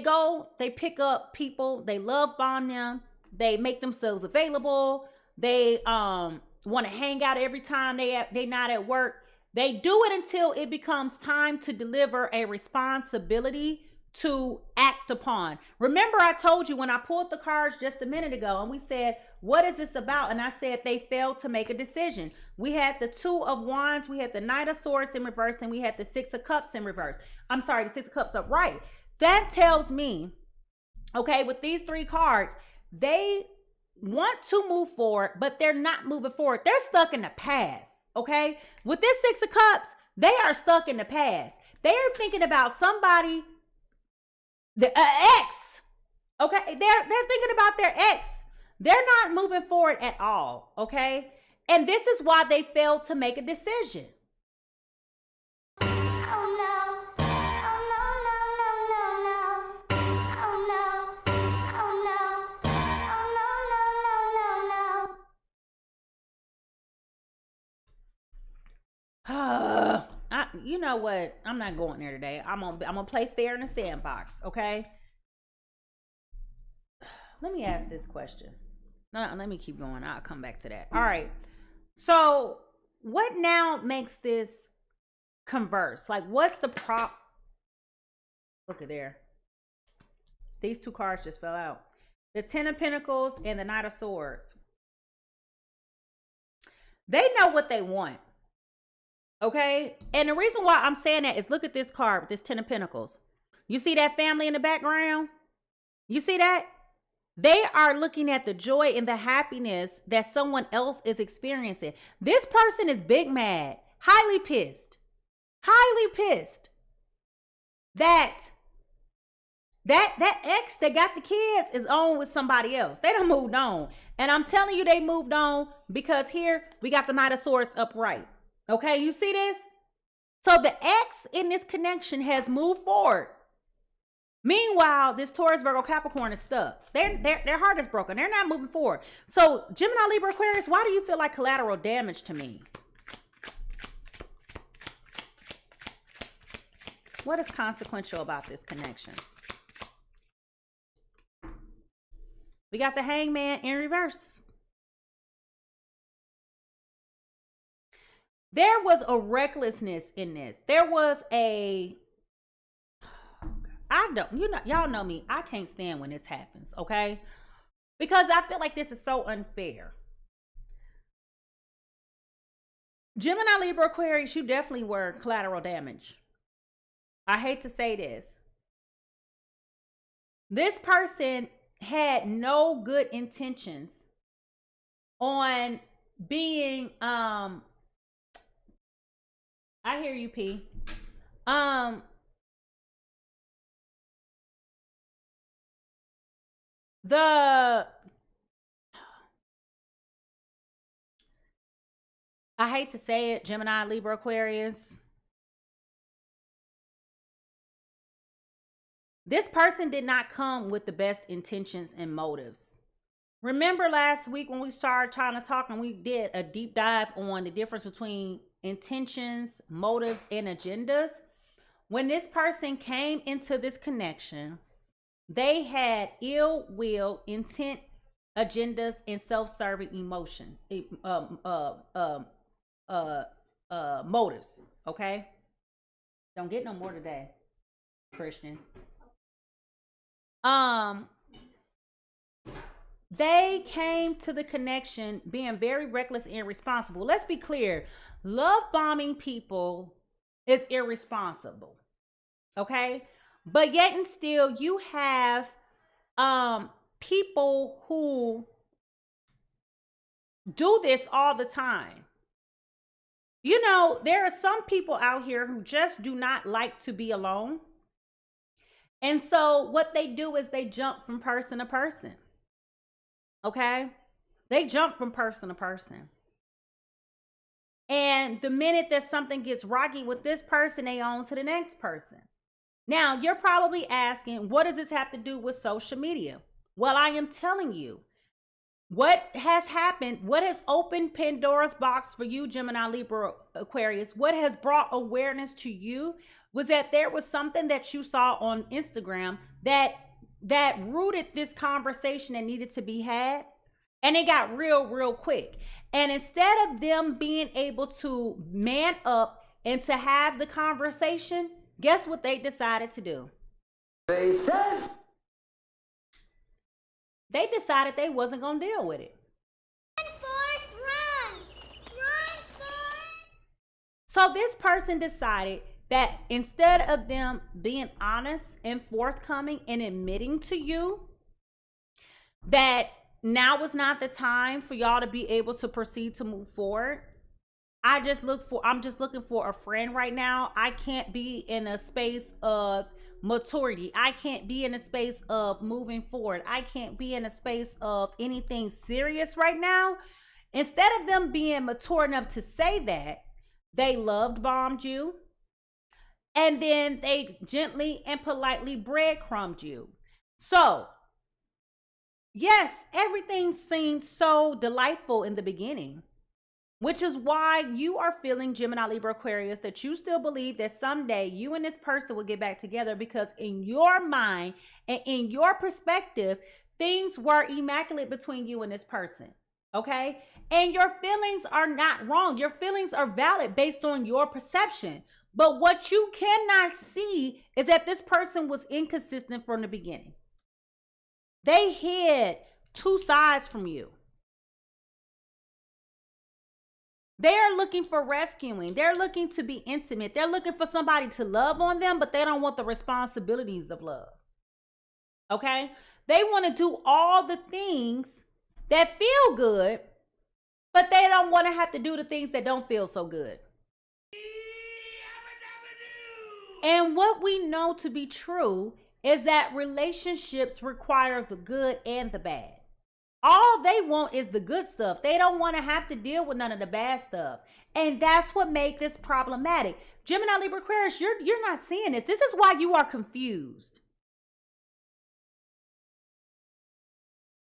B: pick up people, they love bomb them, they make themselves available, they want to hang out every time they not at work. They do it until it becomes time to deliver a responsibility to act upon. Remember, I told you when I pulled the cards just a minute ago and we said, what is this about? And I said they failed to make a decision. We had the Two of Wands, we had the Knight of Swords in reverse, and we had the Six of Cups in reverse. I'm sorry, the Six of Cups upright. That tells me, okay, with these three cards, they want to move forward, but they're not moving forward. They're stuck in the past, okay? With this Six of Cups, they are stuck in the past. They are thinking about somebody, the ex, okay? They're thinking about their ex. They're not moving forward at all, okay? And this is why they failed to make a decision. You know what? I'm not going there today. I'm gonna play fair in the sandbox, okay? Let me ask this question. No, let me keep going. I'll come back to that. All right. So what now makes this converse? Like, what's the prop? Look at there. These two cards just fell out. The Ten of Pentacles and the Knight of Swords. They know what they want. Okay? And the reason why I'm saying that is look at this card, this Ten of Pentacles. You see that family in the background? You see that? They are looking at the joy and the happiness that someone else is experiencing. This person is big mad, highly pissed that ex that got the kids is on with somebody else. They done moved on. And I'm telling you, they moved on because here we got the Knight of Swords upright. Okay, you see this? So the ex in this connection has moved forward. Meanwhile, this Taurus, Virgo, Capricorn is stuck. Their heart is broken. They're not moving forward. So Gemini, Libra, Aquarius, why do you feel like collateral damage to me? What is consequential about this connection? We got the Hangman in reverse. There was a recklessness in this. There was a... y'all know me. I can't stand when this happens, okay? Because I feel like this is so unfair. Gemini, Libra, Aquarius, you definitely were collateral damage. I hate to say this. This person had no good intentions on being, I hear you, P. I hate to say it, Gemini, Libra, Aquarius. This person did not come with the best intentions and motives. Remember last week when we started trying to talk and we did a deep dive on the difference between intentions, motives, and agendas? When this person came into this connection, they had ill will, intent, agendas, and self-serving emotions, motives. Okay, don't get no more today, Christian. They came to the connection being very reckless and irresponsible. Let's be clear, love bombing people is irresponsible. Okay. But yet and still you have people who do this all the time. You know, there are some people out here who just do not like to be alone. And so what they do is they jump from person to person. Okay? They jump from person to person. And the minute that something gets rocky with this person, they on to the next person. Now, you're probably asking, what does this have to do with social media? Well, I am telling you, what has happened, what has opened Pandora's box for you, Gemini, Libra, Aquarius, what has brought awareness to you was that there was something that you saw on Instagram that rooted this conversation that needed to be had. And it got real quick. And instead of them being able to man up and to have the conversation, guess what they decided to do? They decided they wasn't going to deal with it. Run, Forrest, run! Run, Forrest! So this person decided that instead of them being honest and forthcoming and admitting to you that now was not the time for y'all to be able to proceed to move forward. I'm just looking for a friend right now. I can't be in a space of maturity. I can't be in a space of moving forward. I can't be in a space of anything serious right now. Instead of them being mature enough to say that, they loved bombed you. And then they gently and politely breadcrumbed you. So, yes, everything seemed so delightful in the beginning, which is why you are feeling, Gemini, Libra, Aquarius, that you still believe that someday you and this person will get back together, because in your mind and in your perspective, things were immaculate between you and this person. Okay? And your feelings are not wrong. Your feelings are valid based on your perception. But what you cannot see is that this person was inconsistent from the beginning. They hid two sides from you. They are looking for rescuing. They're looking to be intimate. They're looking for somebody to love on them, but they don't want the responsibilities of love. Okay? They want to do all the things that feel good, but they don't want to have to do the things that don't feel so good. And what we know to be true is that relationships require the good and the bad. All they want is the good stuff. They don't want to have to deal with none of the bad stuff. And that's what makes this problematic. Gemini, Libra, Aquarius, you're not seeing this. This is why you are confused.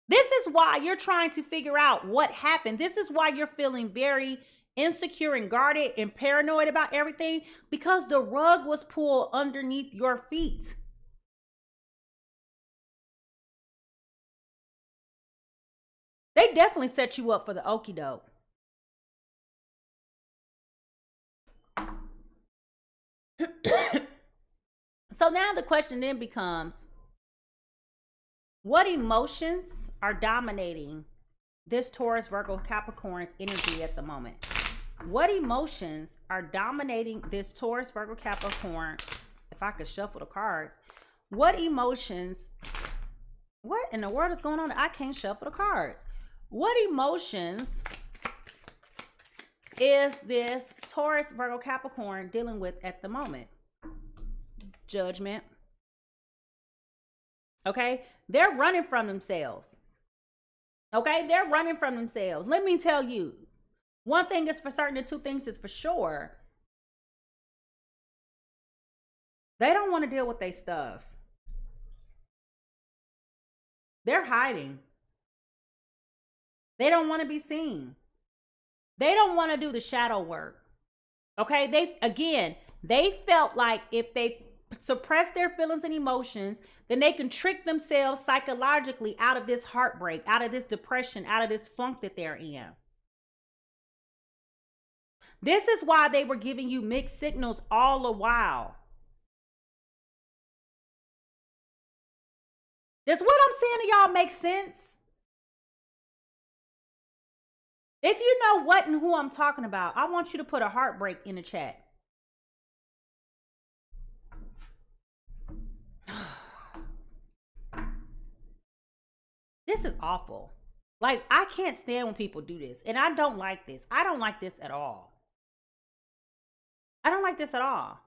B: This is why you're trying to figure out what happened. This is why you're feeling very insecure and guarded and paranoid about everything, because the rug was pulled underneath your feet. They definitely set you up for the okie doke. So now the question then becomes, what emotions are dominating this Taurus, Virgo, Capricorn's energy at the moment? What emotions are dominating this Taurus, Virgo, Capricorn? If I could shuffle the cards, what emotions, what in the world is going on? I can't shuffle the cards. What emotions is this Taurus, Virgo, Capricorn dealing with at the moment? Judgment. Okay, they're running from themselves. Okay, they're running from themselves. Let me tell you, one thing is for certain and two things is for sure. They don't want to deal with their stuff. They're hiding. They don't want to be seen. They don't want to do the shadow work. Okay, they felt like if they suppress their feelings and emotions, then they can trick themselves psychologically out of this heartbreak, out of this depression, out of this funk that they're in. This is why they were giving you mixed signals all the while. Does what I'm saying to y'all make sense? If you know what and who I'm talking about, I want you to put a heartbreak in the chat. This is awful. Like, I can't stand when people do this. And I don't like this. I don't like this at all. I don't like this at all.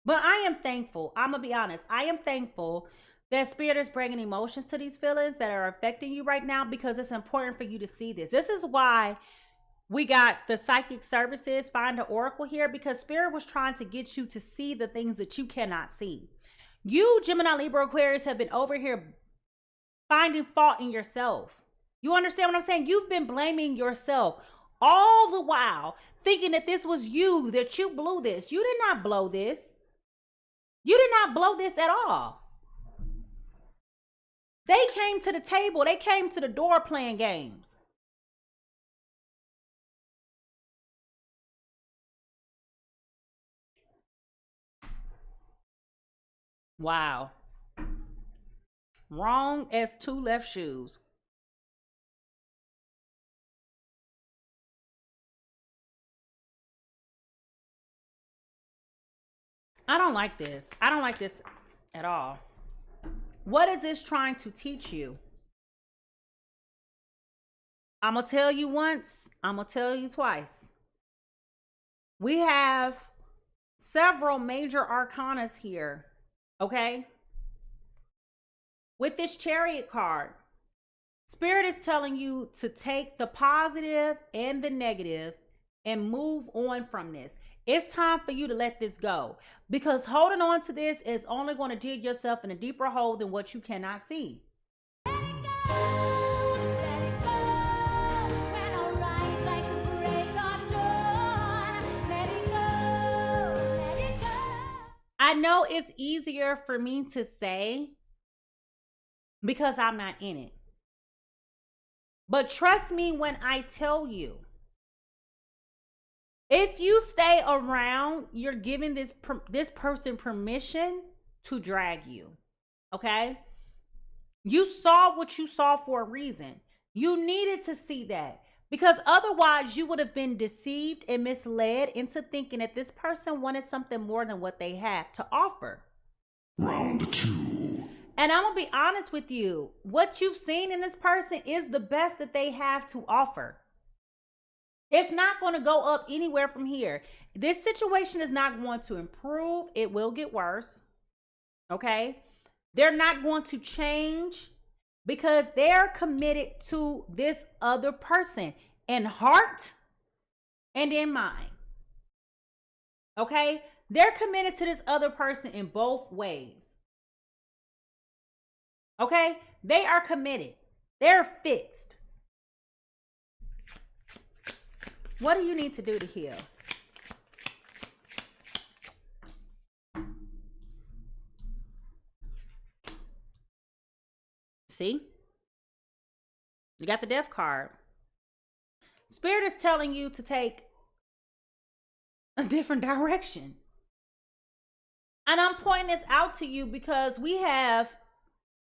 B: But I am thankful. I'm going to be honest. I am thankful that Spirit is bringing emotions to these feelings that are affecting you right now, because it's important for you to see this. This is why we got the psychic services, find an oracle here, because Spirit was trying to get you to see the things that you cannot see. You, Gemini, Libra, Aquarius, have been over here finding fault in yourself. You understand what I'm saying? You've been blaming yourself all the while, thinking that this was you, that you blew this. You did not blow this. You did not blow this at all. They came to the table. They came to the door playing games. Wow. Wrong as two left shoes. I don't like this. I don't like this at all. What is this trying to teach you? I'm going to tell you once. I'm going to tell you twice. We have several major arcanas here. Okay? With this Chariot card, Spirit is telling you to take the positive and the negative and move on from this. It's time for you to let this go, because holding on to this is only going to dig yourself in a deeper hole than what you cannot see. I know it's easier for me to say because I'm not in it. But trust me when I tell you, if you stay around, you're giving this person permission to drag you. Okay? You saw what you saw for a reason. You needed to see that, because otherwise you would have been deceived and misled into thinking that this person wanted something more than what they have to offer.
D: Round 2.
B: And I'm going to be honest with you. What you've seen in this person is the best that they have to offer. It's not going to go up anywhere from here. This situation is not going to improve. It will get worse. Okay? They're not going to change because they're committed to this other person in heart and in mind. Okay? They're committed to this other person in both ways. Okay? They are committed. They're fixed. What do you need to do to heal? See? You got the Death card. Spirit is telling you to take a different direction. And I'm pointing this out to you because we have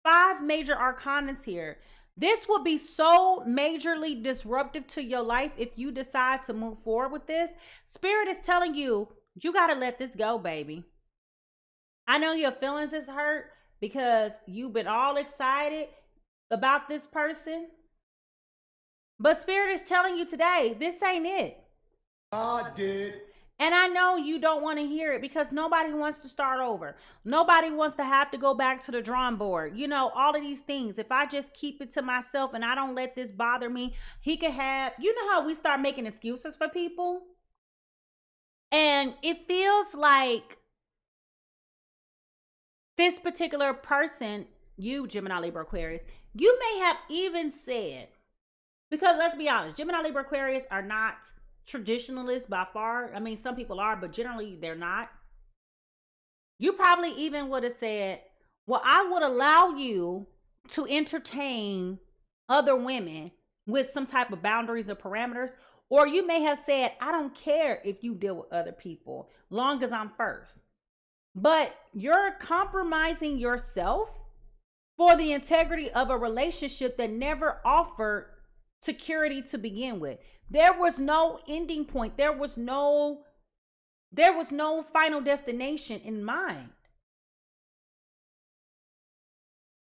B: 5 major arcanas here. This will be so majorly disruptive to your life if you decide to move forward with this. Spirit is telling you, you got to let this go, baby. I know your feelings is hurt because you've been all excited about this person. But Spirit is telling you today, this ain't it.
D: I did.
B: And I know you don't want to hear it because nobody wants to start over. Nobody wants to have to go back to the drawing board. You know, all of these things. If I just keep it to myself and I don't let this bother me, he could have, you know how we start making excuses for people? And it feels like this particular person, you, Gemini, Libra, Aquarius, you may have even said, because let's be honest, Gemini, Libra, Aquarius are not traditionalists by far. I mean, some people are, but generally they're not. You probably even would have said, well, I would allow you to entertain other women with some type of boundaries or parameters. Or you may have said, I don't care if you deal with other people, long as I'm first. But you're compromising yourself for the integrity of a relationship that never offered security to begin with. There was no ending point. There was no There was no final destination in mind.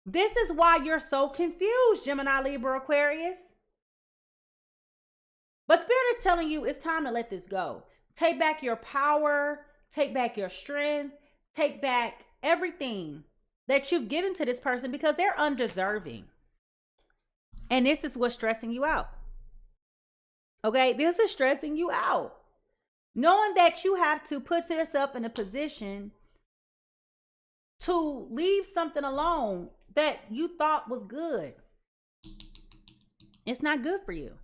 B: This is why you're so confused, Gemini, Libra, Aquarius. But Spirit is telling you it's time to let this go. Take back your power, take back your strength, take back everything that you've given to this person because they're undeserving. And this is what's stressing you out. Okay, this is stressing you out. Knowing that you have to put yourself in a position to leave something alone that you thought was good. It's not good for you.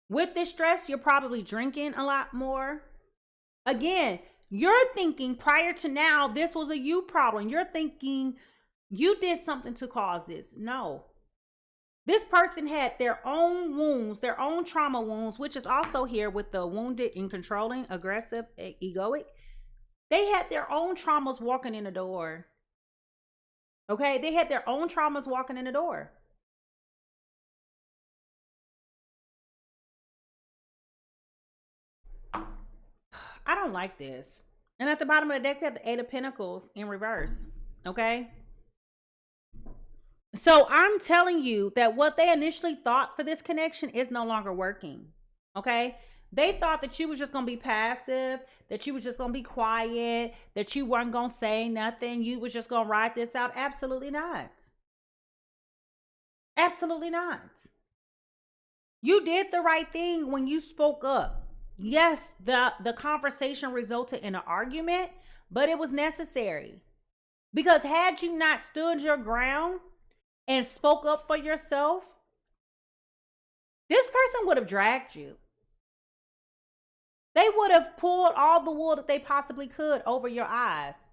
B: With this stress, you're probably drinking a lot more. Again, you're thinking prior to now, this was a you problem. You're thinking you did something to cause this. No. This person had their own wounds, their own trauma wounds, which is also here with the wounded and controlling, aggressive, egoic. They had their own traumas walking in the door. Okay? They had their own traumas walking in the door. I don't like this. And at the bottom of the deck, we have the Eight of Pentacles in reverse. Okay? So I'm telling you that what they initially thought for this connection is no longer working. Okay? They thought that you was just going to be passive, that you was just going to be quiet, that you weren't going to say nothing. You was just going to ride this out. Absolutely not. Absolutely not. You did the right thing when you spoke up. Yes, the conversation resulted in an argument, but it was necessary. Because had you not stood your ground and spoke up for yourself, this person would have dragged you. They would have pulled all the wool that they possibly could over your eyes.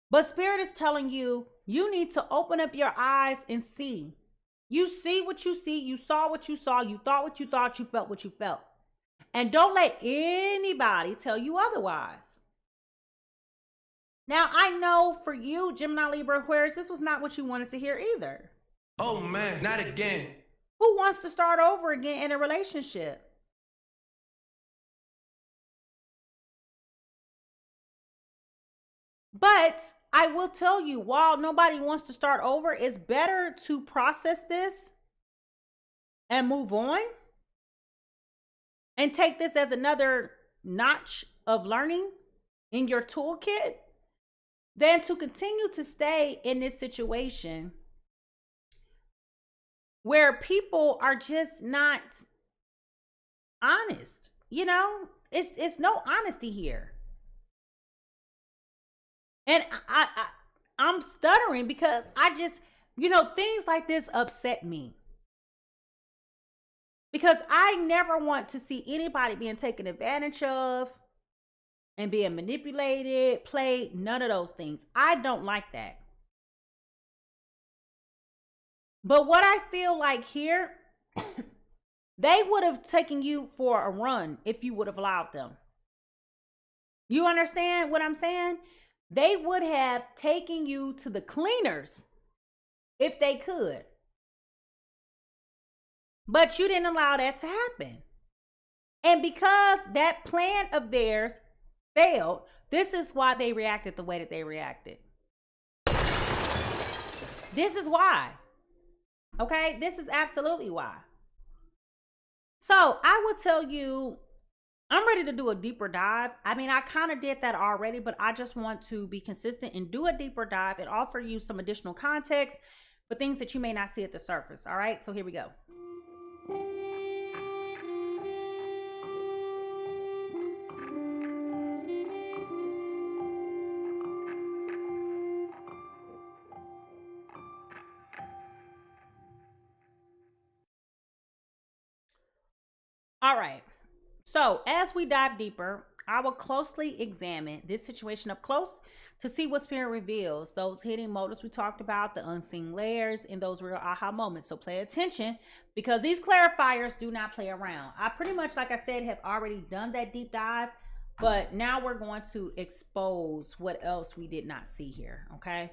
B: But Spirit is telling you, you need to open up your eyes and see. You see what you see. You saw what you saw. You thought what you thought. You felt what you felt. And don't let anybody tell you otherwise. Now, I know for you, Gemini, Libra, Aquarius, this was not what you wanted to hear either.
E: Oh man, not again.
B: Who wants to start over again in a relationship? But I will tell you, while nobody wants to start over, it's better to process this and move on and take this as another notch of learning in your toolkit than to continue to stay in this situation where people are just not honest. You know, it's no honesty here. And I'm stuttering because I just, things like this upset me. Because I never want to see anybody being taken advantage of and being manipulated, played, none of those things. I don't like that. But what I feel like here, they would have taken you for a run if you would have allowed them. You understand what I'm saying? They would have taken you to the cleaners if they could. But you didn't allow that to happen. And because that plan of theirs failed, this is why they reacted the way that they reacted. This is why. Okay? This is absolutely why. So I will tell you, I'm ready to do a deeper dive. I mean, I kind of did that already, but I just want to be consistent and do a deeper dive and offer you some additional context for things that you may not see at the surface. All right? So here we go. All right. So as we dive deeper, I will closely examine this situation up close to see what Spirit reveals, those hidden motives we talked about, the unseen layers, and those real aha moments. So pay attention because these clarifiers do not play around. I pretty much, like I said, have already done that deep dive, but now we're going to expose what else we did not see here, okay?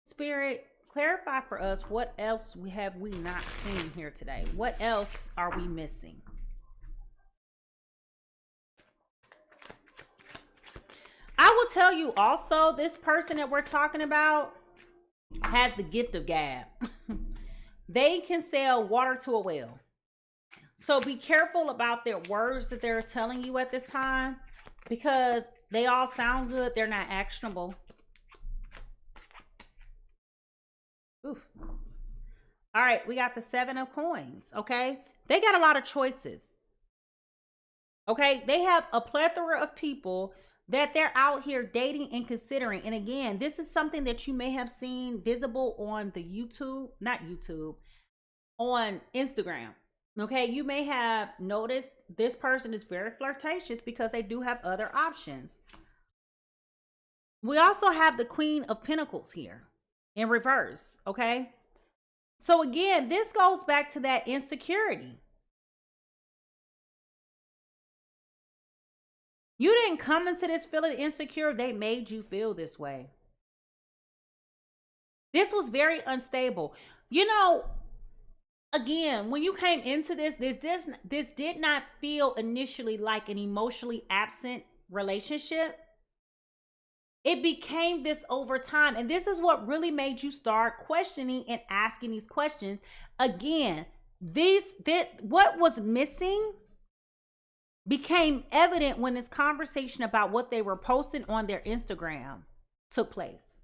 B: Spirit, clarify for us what else have we not seen here today? What else are we missing? tell you also, this person that we're talking about has the gift of gab. They can sell water to a well. So be careful about their words that they're telling you at this time, because they all sound good. They're not actionable. Oof. All right, we got the 7 of coins, okay? They got a lot of choices, okay? They have a plethora of people that they're out here dating and considering. And again, this is something that you may have seen visible on the on Instagram, okay? You may have noticed this person is very flirtatious because they do have other options. We also have the Queen of Pentacles here in reverse, okay? So again, this goes back to that insecurity. You didn't come into this feeling insecure. They made you feel this way. This was very unstable. You know, again, when you came into this did not feel initially like an emotionally absent relationship. It became this over time. And this is what really made you start questioning and asking these questions. Again, what was missing became evident when this conversation about what they were posting on their Instagram took place.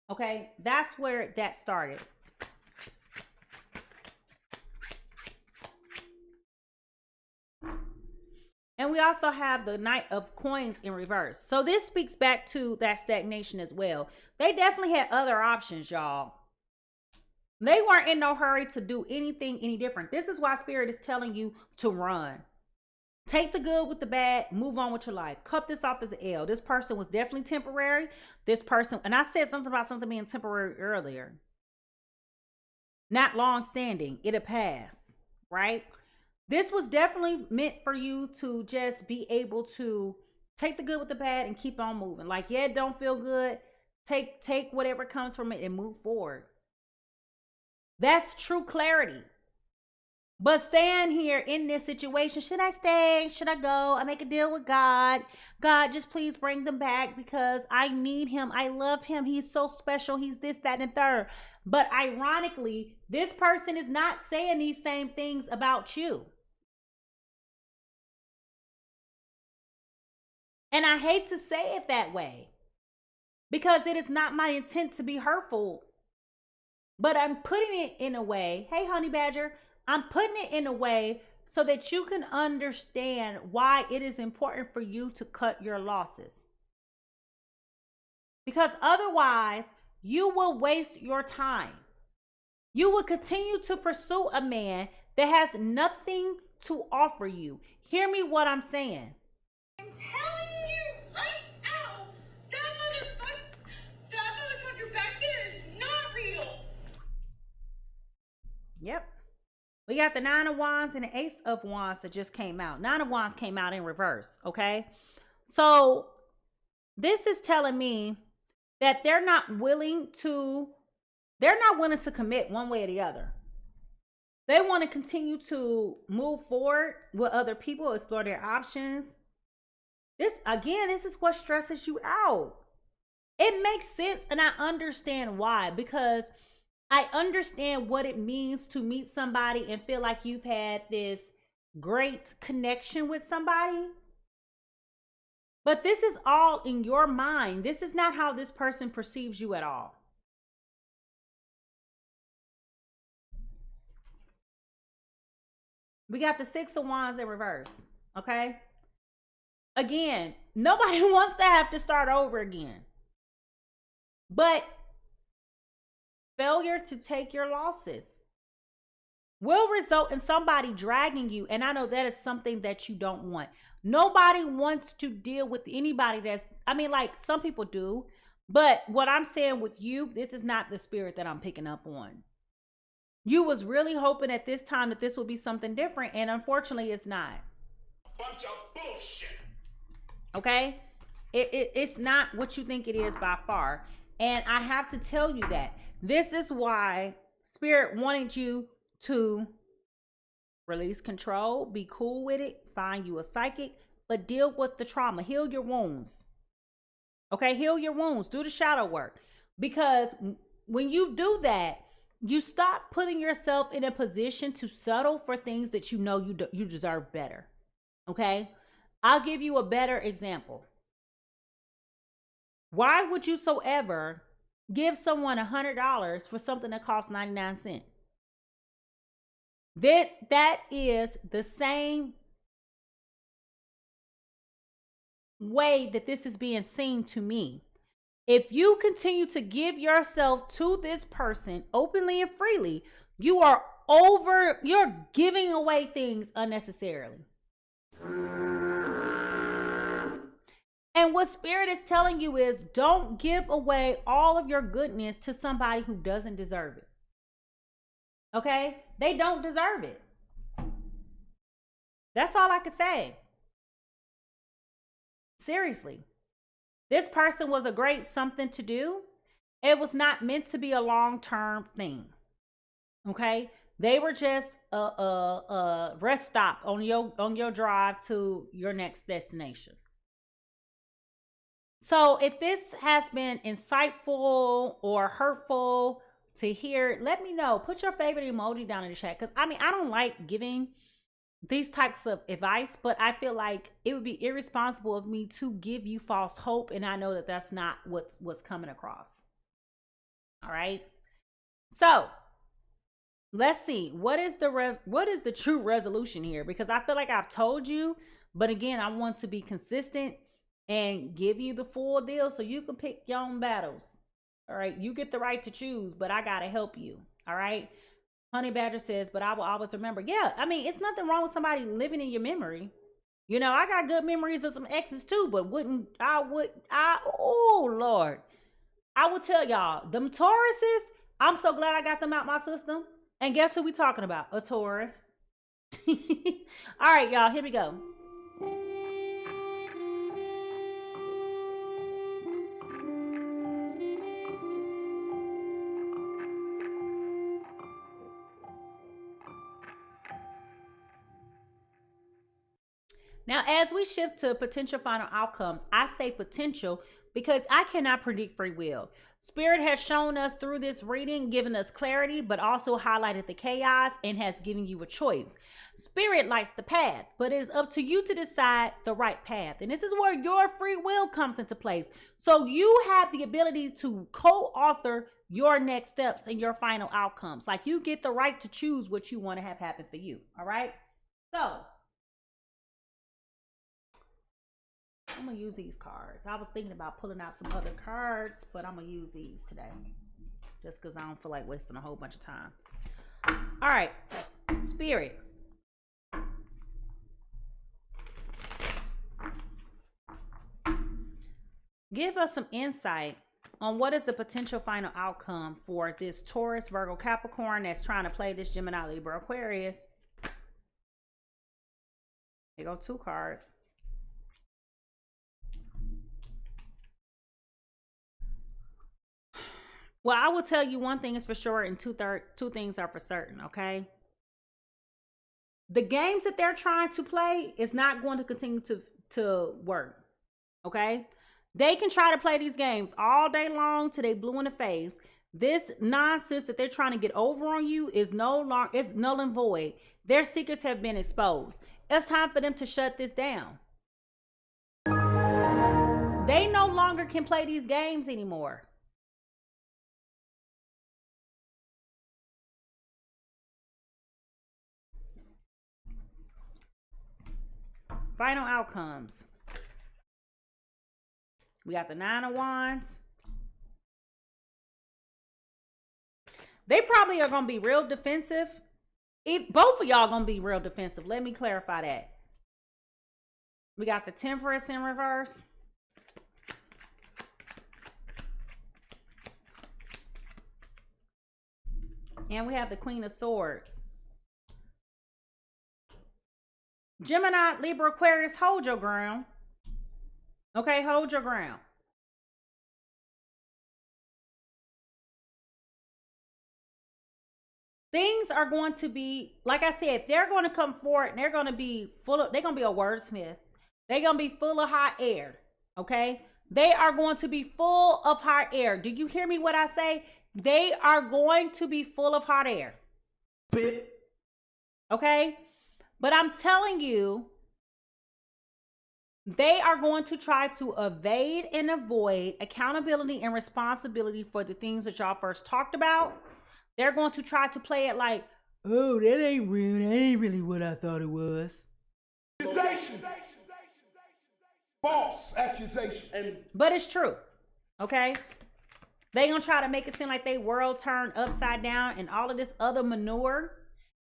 B: Okay, that's where that started. And we also have the Knight of Coins in reverse. So this speaks back to that stagnation as well. They definitely had other options, y'all. They weren't in no hurry to do anything any different. This is why Spirit is telling you to run. Take the good with the bad, move on with your life. Cut this off as an L. This person was definitely temporary. This person, and I said something about something being temporary earlier. Not long standing. It'll pass, right? This was definitely meant for you to just be able to take the good with the bad and keep on moving. Like, yeah, it don't feel good. Take whatever comes from it and move forward. That's true clarity. But staying here in this situation, should I stay? Should I go? I make a deal with God. God, just please bring them back because I need him. I love him. He's so special. He's this, that, and third. But ironically, this person is not saying these same things about you. And I hate to say it that way because it is not my intent to be hurtful. But I'm putting it in a way, hey, honey badger, I'm putting it in a way so that you can understand why it is important for you to cut your losses. Because otherwise, you will waste your time. You will continue to pursue a man that has nothing to offer you. Hear me what I'm saying.
F: I'm telling you right now, that motherfucker back there is not real.
B: Yep. We got the 9 of Wands and the Ace of Wands that just came out. 9 of Wands came out in reverse, okay? So this is telling me that they're not willing to commit one way or the other. They want to continue to move forward with other people, explore their options. This is what stresses you out. It makes sense and I understand why, because I understand what it means to meet somebody and feel like you've had this great connection with somebody. But this is all in your mind. This is not how this person perceives you at all. We got the 6 of Wands in reverse, okay? Again, nobody wants to have to start over again. But failure to take your losses will result in somebody dragging you. And I know that is something that you don't want. Nobody wants to deal with anybody like some people do. But what I'm saying with you, this is not the spirit that I'm picking up on. You was really hoping at this time that this would be something different. And unfortunately, it's not.
D: Bunch of bullshit.
B: Okay? It's not what you think it is by far. And I have to tell you that. This is why Spirit wanted you to release control, be cool with it, find you a psychic, but deal with the trauma, heal your wounds. Okay, heal your wounds, do the shadow work. Because when you do that, you stop putting yourself in a position to settle for things that you know you deserve better. Okay, I'll give you a better example. Why would you so ever give someone $100 for something that costs 99 cents? That is the same way that this is being seen to me. If you continue to give yourself to this person openly and freely, you're giving away things unnecessarily. And what Spirit is telling you is don't give away all of your goodness to somebody who doesn't deserve it. Okay? They don't deserve it. That's all I can say. Seriously. This person was a great something to do. It was not meant to be a long-term thing. Okay? They were just a rest stop on your drive to your next destination. So if this has been insightful or hurtful to hear, let me know. Put your favorite emoji down in the chat. Because, I don't like giving these types of advice, but I feel like it would be irresponsible of me to give you false hope. And I know that that's not what's coming across. All right. So let's see. What is the true resolution here? Because I feel like I've told you, but again, I want to be consistent and give you the full deal so you can pick your own battles. All right. You get the right to choose, but I got to help you. All right. Honey Badger says, but I will always remember. Yeah. It's nothing wrong with somebody living in your memory. You know, I got good memories of some exes too, but oh Lord, I will tell y'all, them Tauruses, I'm so glad I got them out my system. And guess who we talking about? A Taurus. All right, y'all, here we go. Now, as we shift to potential final outcomes, I say potential because I cannot predict free will. Spirit has shown us through this reading, given us clarity, but also highlighted the chaos and has given you a choice. Spirit lights the path, but it is up to you to decide the right path. And this is where your free will comes into place. So you have the ability to co-author your next steps and your final outcomes. Like you get the right to choose what you want to have happen for you. All right. So I'm going to use these cards. I was thinking about pulling out some other cards, but I'm going to use these today. Just because I don't feel like wasting a whole bunch of time. All right. Spirit. Give us some insight on what is the potential final outcome for this Taurus, Virgo, Capricorn that's trying to play this Gemini, Libra, Aquarius. Here go 2 cards. Well, I will tell you one thing is for sure and two things are for certain, okay? The games that they're trying to play is not going to continue to work, okay? They can try to play these games all day long till they blue in the face. This nonsense that they're trying to get over on you is null and void. Their secrets have been exposed. It's time for them to shut this down. They no longer can play these games anymore. Final outcomes. We got the 9 of Wands. They probably are going to be real defensive. Both of y'all going to be real defensive. Let me clarify that. We got the Temperance in reverse. And we have the Queen of Swords. Gemini, Libra, Aquarius, hold your ground. Okay, hold your ground. Things are going to be, like I said, they're going to come forward and they're going to be a wordsmith. They're going to be full of hot air. Okay. They are going to be full of hot air. Do you hear me what I say? They are going to be full of hot air. Okay? But I'm telling you, they are going to try to evade and avoid accountability and responsibility for the things that y'all first talked about. They're going to try to play it like, oh, that ain't real. That ain't really what I thought it was.
D: Accusation. False accusation.
B: But it's true. Okay? They gonna try to make it seem like they world turned upside down and all of this other manure.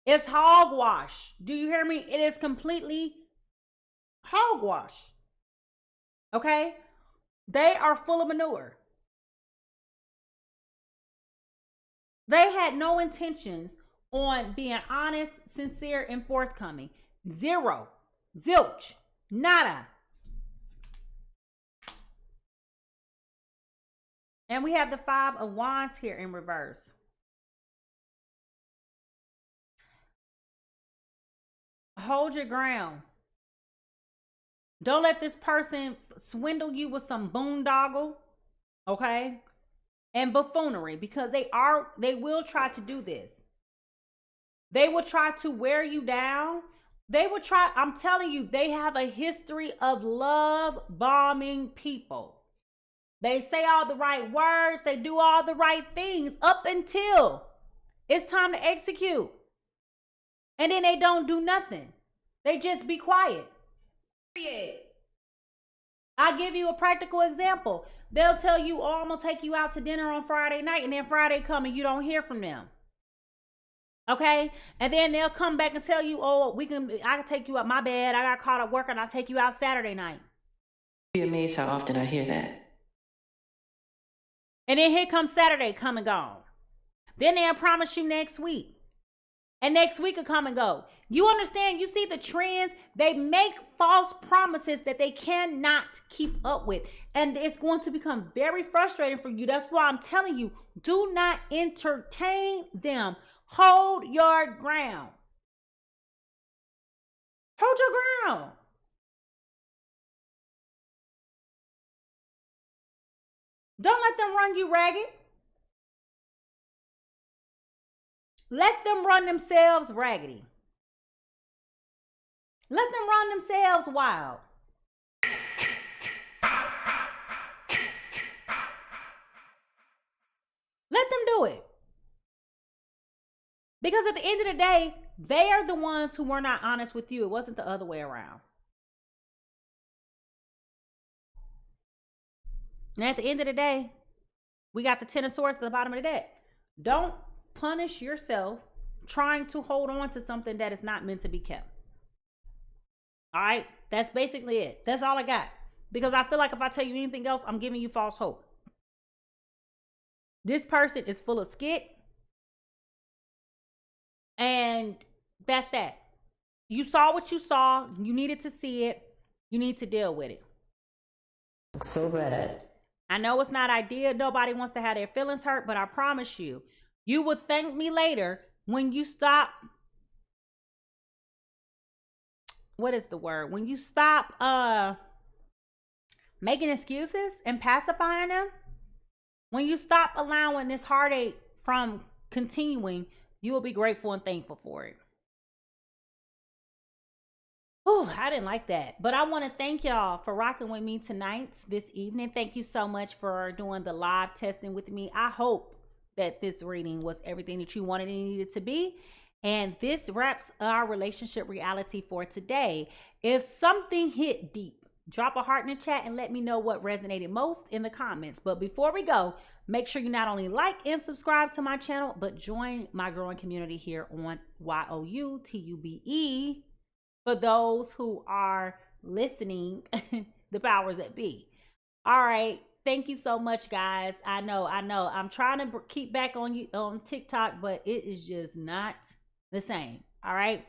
B: It's hogwash. Do you hear me? It is completely hogwash. Okay? They are full of manure. They had no intentions on being honest, sincere, and forthcoming. Zero. Zilch. Nada. And we have the 5 of Wands here in reverse. Hold your ground. Don't let this person swindle you with some boondoggle, okay? And buffoonery, because they will try to do this. They will try to wear you down. They will try, I'm telling you, they have a history of love bombing people. They say all the right words. They do all the right things up until it's time to execute. And then they don't do nothing. They just be quiet. I'll give you a practical example. They'll tell you, oh, I'm going to take you out to dinner on Friday night. And then Friday come and you don't hear from them. Okay? And then they'll come back and tell you, oh, I can take you out. My bad. I got caught up working. I'll take you out Saturday night.
G: Be amazed how often I hear that.
B: And then here comes Saturday, come and gone. Then they'll promise you next week. And next week will come and go. You understand? You see the trends? They make false promises that they cannot keep up with. And it's going to become very frustrating for you. That's why I'm telling you, do not entertain them. Hold your ground. Hold your ground. Don't let them run you ragged. Let them run themselves raggedy. Let them run themselves wild. Let them do it. Because at the end of the day, they are the ones who were not honest with you. It wasn't the other way around. And at the end of the day, we got the 10 of Swords at the bottom of the deck. Don't punish yourself trying to hold on to something that is not meant to be kept. All right? That's basically it. That's all I got. Because I feel like if I tell you anything else, I'm giving you false hope. This person is full of skit. And that's that. You saw what you saw. You needed to see it. You need to deal with it.
G: So bad.
B: I know it's not ideal. Nobody wants to have their feelings hurt, but I promise you, you will thank me later when you stop. What is the word? When you stop making excuses and pacifying them. When you stop allowing this heartache from continuing, you will be grateful and thankful for it. Oh, I didn't like that. But I want to thank y'all for rocking with me tonight, this evening. Thank you so much for doing the live testing with me. I hope that this reading was everything that you wanted and needed to be. And this wraps our relationship reality for today. If something hit deep, drop a heart in the chat and let me know what resonated most in the comments. But before we go, make sure you not only like and subscribe to my channel, but join my growing community here on YOUTUBE. For those who are listening, the powers that be. All right. Thank you so much, guys. I know. I'm trying to keep back on you on TikTok, but it is just not the same. All right.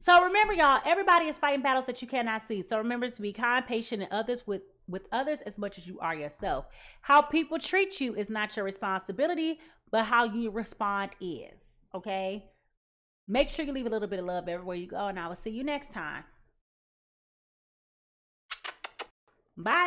B: So remember, y'all, everybody is fighting battles that you cannot see. So remember to be kind, patient, and others with others as much as you are yourself. How people treat you is not your responsibility, but how you respond is. Okay. Make sure you leave a little bit of love everywhere you go, and I will see you next time. Bye.